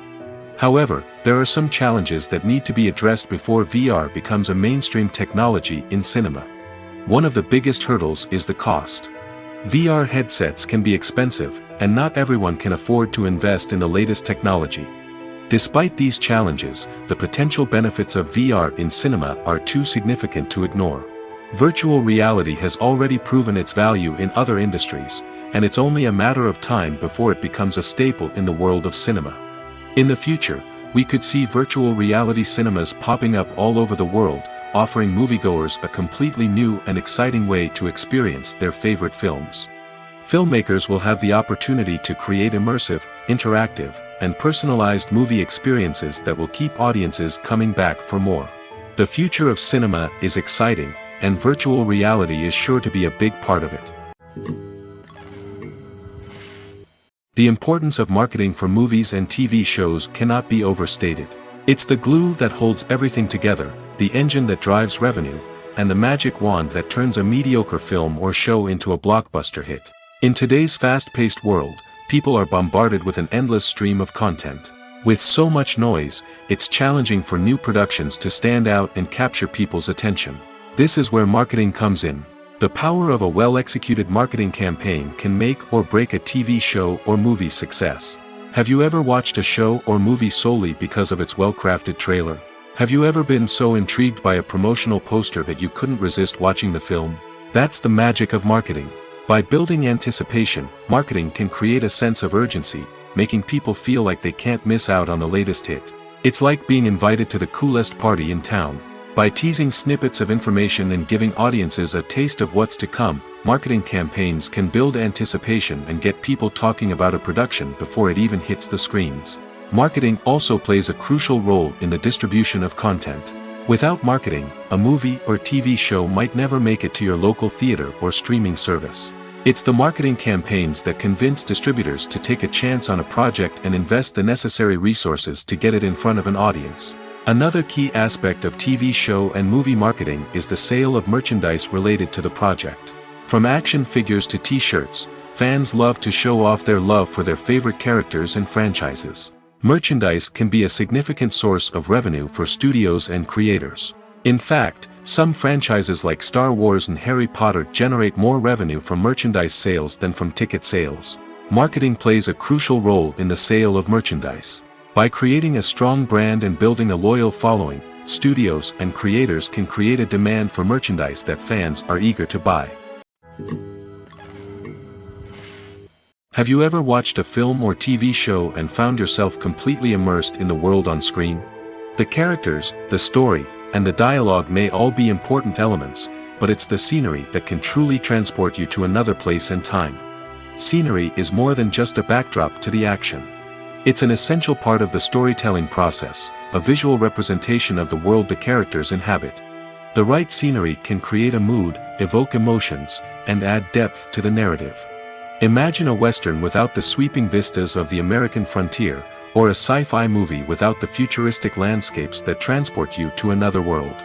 Speaker 2: However, there are some challenges that need to be addressed before VR becomes a mainstream technology in cinema. One of the biggest hurdles is the cost. VR headsets can be expensive, and not everyone can afford to invest in the latest technology. Despite these challenges, the potential benefits of VR in cinema are too significant to ignore. Virtual reality has already proven its value in other industries, and it's only a matter of time before it becomes a staple in the world of cinema. In the future, we could see virtual reality cinemas popping up all over the world, offering moviegoers a completely new and exciting way to experience their favorite films. Filmmakers will have the opportunity to create immersive, interactive, and personalized movie experiences that will keep audiences coming back for more. The future of cinema is exciting, and virtual reality is sure to be a big part of it. The importance of marketing for movies and TV shows cannot be overstated. It's the glue that holds everything together, the engine that drives revenue, and the magic wand that turns a mediocre film or show into a blockbuster hit. In today's fast-paced world, people are bombarded with an endless stream of content. With so much noise, it's challenging for new productions to stand out and capture people's attention. This is where marketing comes in. The power of a well-executed marketing campaign can make or break a TV show or movie's success. Have you ever watched a show or movie solely because of its well-crafted trailer? Have you ever been so intrigued by a promotional poster that you couldn't resist watching the film? That's the magic of marketing. By building anticipation, marketing can create a sense of urgency, making people feel like they can't miss out on the latest hit. It's like being invited to the coolest party in town. By teasing snippets of information and giving audiences a taste of what's to come, marketing campaigns can build anticipation and get people talking about a production before it even hits the screens. Marketing also plays a crucial role in the distribution of content. Without marketing, a movie or TV show might never make it to your local theater or streaming service. It's the marketing campaigns that convince distributors to take a chance on a project and invest the necessary resources to get it in front of an audience. Another key aspect of TV show and movie marketing is the sale of merchandise related to the project. From action figures to t-shirts, fans love to show off their love for their favorite characters and franchises. Merchandise can be a significant source of revenue for studios and creators. In fact, some franchises like Star Wars and Harry Potter generate more revenue from merchandise sales than from ticket sales. Marketing plays a crucial role in the sale of merchandise. By creating a strong brand and building a loyal following, studios and creators can create a demand for merchandise that fans are eager to buy. Have you ever watched a film or TV show and found yourself completely immersed in the world on screen? The characters, the story, and the dialogue may all be important elements, but it's the scenery that can truly transport you to another place and time. Scenery is more than just a backdrop to the action. It's an essential part of the storytelling process, a visual representation of the world the characters inhabit. The right scenery can create a mood, evoke emotions, and add depth to the narrative. Imagine a Western without the sweeping vistas of the American frontier, or a sci-fi movie without the futuristic landscapes that transport you to another world.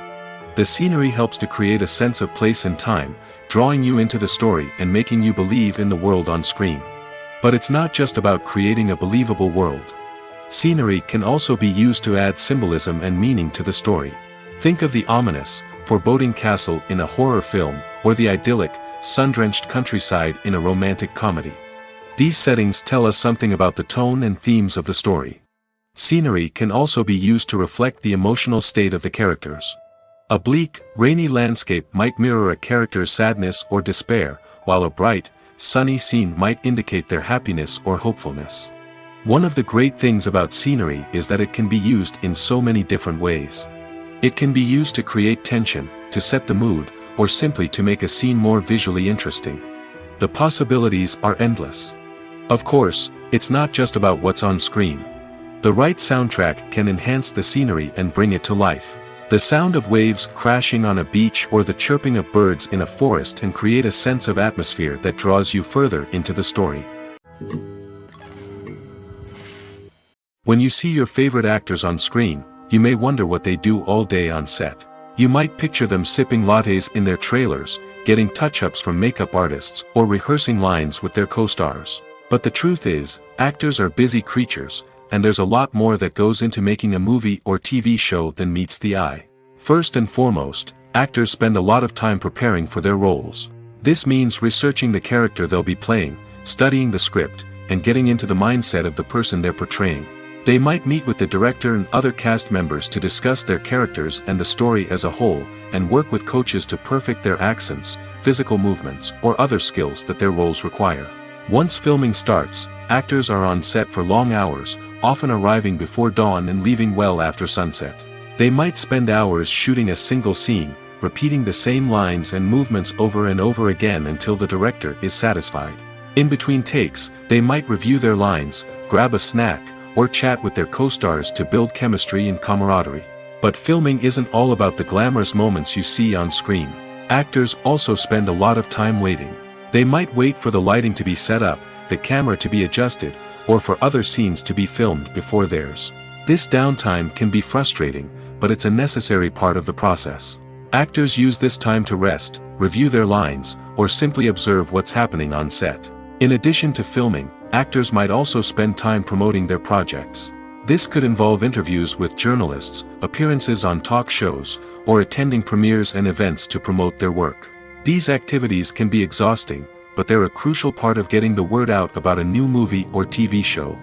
Speaker 2: The scenery helps to create a sense of place and time, drawing you into the story and making you believe in the world on screen. But it's not just about creating a believable world. Scenery can also be used to add symbolism and meaning to the story. Think of the ominous, foreboding castle in a horror film, or the idyllic, sun-drenched countryside in a romantic comedy. These settings tell us something about the tone and themes of the story. Scenery can also be used to reflect the emotional state of the characters. A bleak, rainy landscape might mirror a character's sadness or despair, while a bright, sunny scene might indicate their happiness or hopefulness. One of the great things about scenery is that it can be used in so many different ways. It can be used to create tension, to set the mood, or simply to make a scene more visually interesting. The possibilities are endless. Of course, it's not just about what's on screen. The right soundtrack can enhance the scenery and bring it to life. The sound of waves crashing on a beach or the chirping of birds in a forest can create a sense of atmosphere that draws you further into the story. When you see your favorite actors on screen, you may wonder what they do all day on set. You might picture them sipping lattes in their trailers, getting touch-ups from makeup artists, or rehearsing lines with their co-stars. But the truth is, actors are busy creatures, and there's a lot more that goes into making a movie or TV show than meets the eye. First and foremost, actors spend a lot of time preparing for their roles. This means researching the character they'll be playing, studying the script, and getting into the mindset of the person they're portraying. They might meet with the director and other cast members to discuss their characters and the story as a whole, and work with coaches to perfect their accents, physical movements, or other skills that their roles require. Once filming starts, actors are on set for long hours, often arriving before dawn and leaving well after sunset. They might spend hours shooting a single scene, repeating the same lines and movements over and over again until the director is satisfied. In between takes, they might review their lines, grab a snack, or chat with their co-stars to build chemistry and camaraderie. But filming isn't all about the glamorous moments you see on screen. Actors also spend a lot of time waiting. They might wait for the lighting to be set up, the camera to be adjusted, or for other scenes to be filmed before theirs. This downtime can be frustrating, but it's a necessary part of the process. Actors use this time to rest, review their lines, or simply observe what's happening on set. In addition to filming, actors might also spend time promoting their projects. This could involve interviews with journalists, appearances on talk shows, or attending premieres and events to promote their work. These activities can be exhausting, but they're a crucial part of getting the word out about a new movie or TV show.